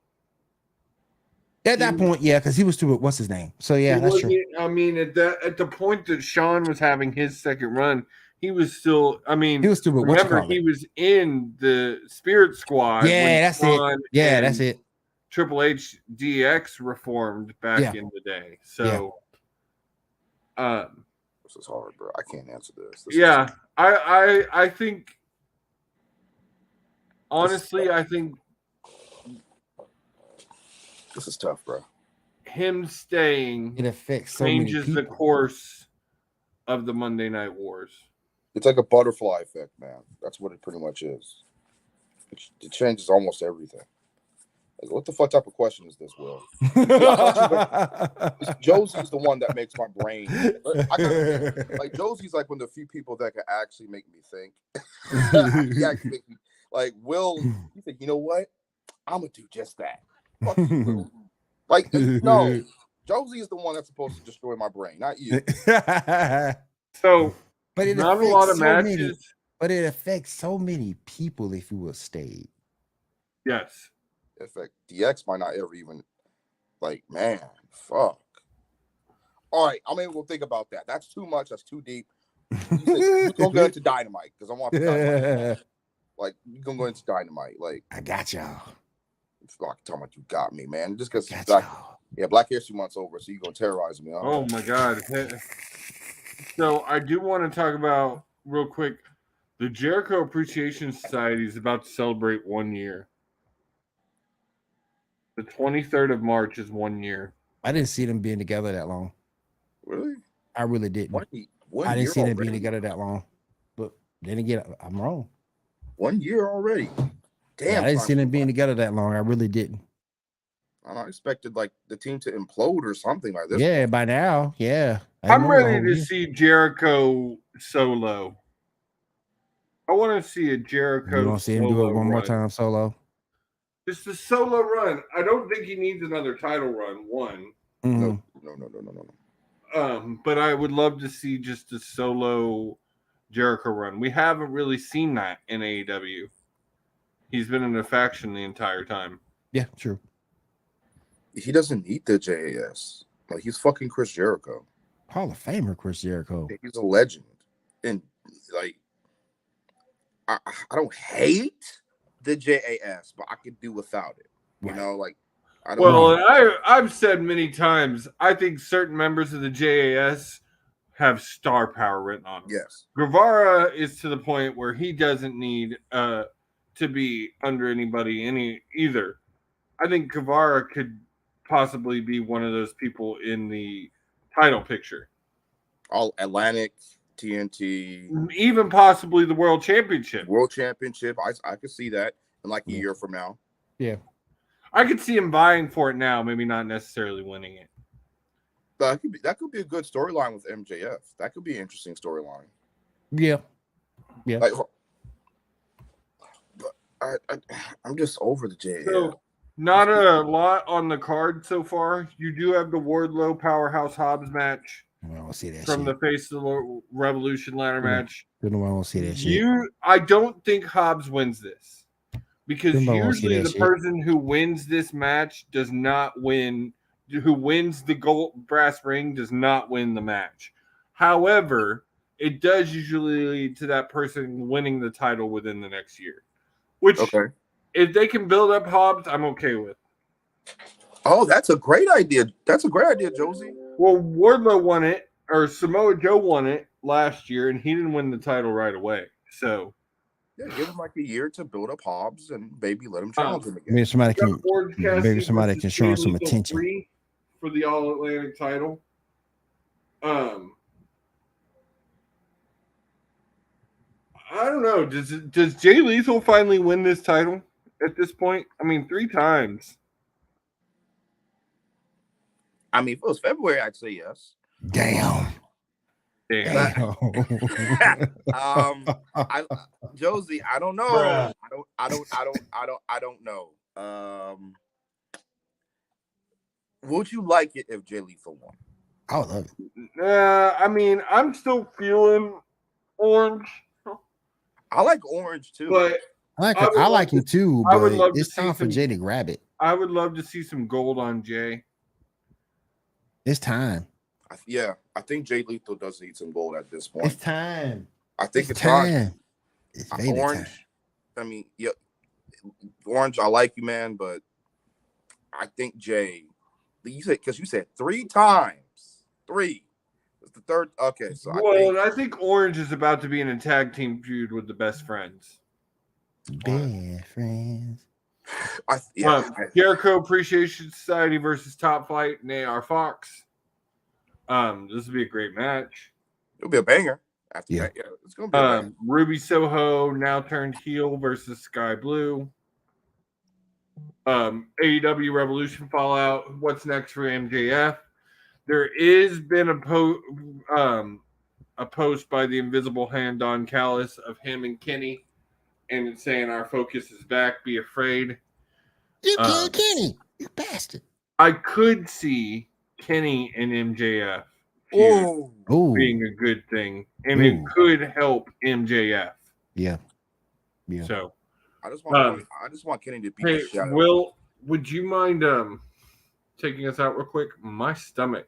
At that point, yeah, because he was too. What's his name? So yeah, that's true. I mean, at the point that Shawn was having his second run, he was still. I mean, He was stupid. Remember, he was in the Spirit Squad. Yeah, that's it. Yeah, that's it. Triple H DX reformed back in the day. So, this is hard, bro. I can't answer this. I think. Honestly, I think this is tough, bro. Him staying it affects so changes many the course of the Monday Night Wars. It's like a butterfly effect, man. That's what it pretty much is. It changes almost everything. Like, what the fuck type of question is this, Will? Josie's the one that makes my brain. Like Josie's like one of the few people that can actually make me think. Like Will, you think, you know what? I'm gonna do just that. Fuck you, like, no, Josie is the one that's supposed to destroy my brain, not you. So, but it not a lot of matches. But it affects so many people if you will stay. Yes. In fact, DX might not ever even, like, man, fuck. All right, I mean, we'll think about that. That's too much. That's too deep. You gonna go into Dynamite because I want the Dynamite. Like, you gonna go into Dynamite. Like, I got y'all. Fuck, talking about you got me, man. Just because Black History Month's over, so you gonna terrorize me. Huh? Oh my god. So I do want to talk about real quick. The Jericho Appreciation Society is about to celebrate 1 year. The 23rd of March is 1 year. I didn't see them being together that long. Really? I really didn't. I didn't see them being together that long. But then again, I'm wrong. 1 year already. Damn. I didn't see them being together that long. I really didn't. I expected like the team to implode or something like this. Yeah, by now. Yeah. I'm ready to see Jericho solo. I want to see a Jericho. You want to see him do it one more time solo? Just a solo run. I don't think he needs another title run. One. Mm-hmm. No. But I would love to see just a solo Jericho run. We haven't really seen that in AEW. He's been in a faction the entire time. Yeah, true. He doesn't need the JAS. Like, he's fucking Chris Jericho. Hall of Famer Chris Jericho. He's a legend. And, like, I don't hate the JAS, but I could do without it. You know, like, I don't know. I've said many times, I think certain members of the JAS have star power written on them. Yes. Guevara is to the point where he doesn't need to be under anybody either. I think Guevara could possibly be one of those people in the title picture. All Atlantic, TNT, even possibly the World Championship. I could see that in like a year from now. Yeah. I could see him vying for it now, maybe not necessarily winning it. That could be a good storyline with MJF. That could be an interesting storyline. Yeah. Yeah. Like, but I'm just over the JAS. So, not a lot on the card so far. You do have the Wardlow Powerhouse Hobbs match. I don't see that from the Face of the Revolution ladder match. I won't see that shit. I don't think Hobbs wins this because usually the person who wins this match does not win. Who wins the gold brass ring does not win the match. However, it does usually lead to that person winning the title within the next year. Which, if they can build up Hobbs, I'm okay with. Oh, that's a great idea. That's a great idea, Josie. Well, Wardlow won it, or Samoa Joe won it last year, and he didn't win the title right away. So, yeah, give him like a year to build up Hobbs and maybe let him challenge him again. Maybe somebody can show him some attention for the All Atlantic title. I don't know. Does Jay Lethal finally win this title at this point? I mean, 3 times. I mean, if it was February, I'd say yes. Damn. Damn. Josie, I don't know. Bruh. I don't know. Would you like it if Jay Lethal won? I would love it. I mean, I'm still feeling Orange, I like Orange too. but I like him too, I would but love to it's see time for some- Jay to grab it. I would love to see some gold on Jay. It's time. I think Jay Lethal does need some gold at this point. It's time. I think it's time. It's Vader Orange. time. I mean, yeah, Orange. I like you, man, but I think Jay. You said 3 times. 3. It's the third. Okay, so I think Orange is about to be in a tag team feud with the Best Friends. Best friends. Jericho Appreciation Society versus Top Flight and AR Fox. This will be a great match. It'll be a banger. After Yeah. that, yeah, it's gonna be. A banger. Ruby Soho now turned heel versus Sky Blue. AEW Revolution Fallout. What's next for MJF? There is been a post by the Invisible Hand Don Callis of him and Kenny, and it's saying our focus is back. Be afraid. You killed Kenny, you bastard. I could see Kenny and MJF feud Ooh. being a good thing, and it could help MJF. Yeah. So I just want Kenny to beat hey, the shit out of him. Will, would you mind taking us out real quick? My stomach.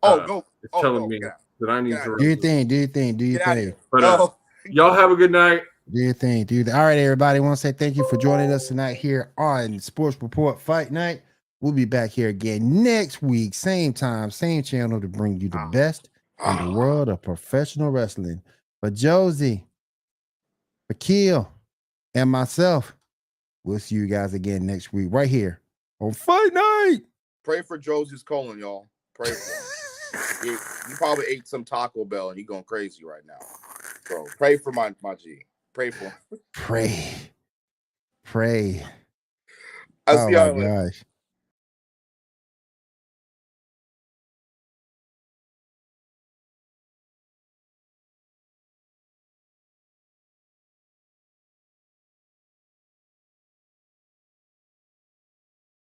Go. It's Oh, telling go, me yeah. that I need Yeah. to. Do your thing. Do your thing. Do your Get out of thing. here. But No. y'all have a good night. Do your thing. All right, everybody. I want to say thank you for joining us tonight here on Sports Report Fight Night. We'll be back here again next week, same time, same channel, to bring you the best in the world of professional wrestling. For Josie, for Keel, and myself, we'll see you guys again next week right here on Fight Night. Pray for Josie's colon, y'all. Pray for him. he probably ate some Taco Bell and he's going crazy right now. So pray for my G. Pray for him. Pray. I'll see y'all later. Gosh.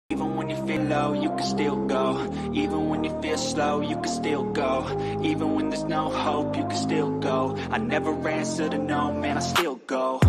Even when you feel low, you can still go. Even when you feel slow, you can still go. Even when there's no hope, you can still go. I never answer to no, man, I still go.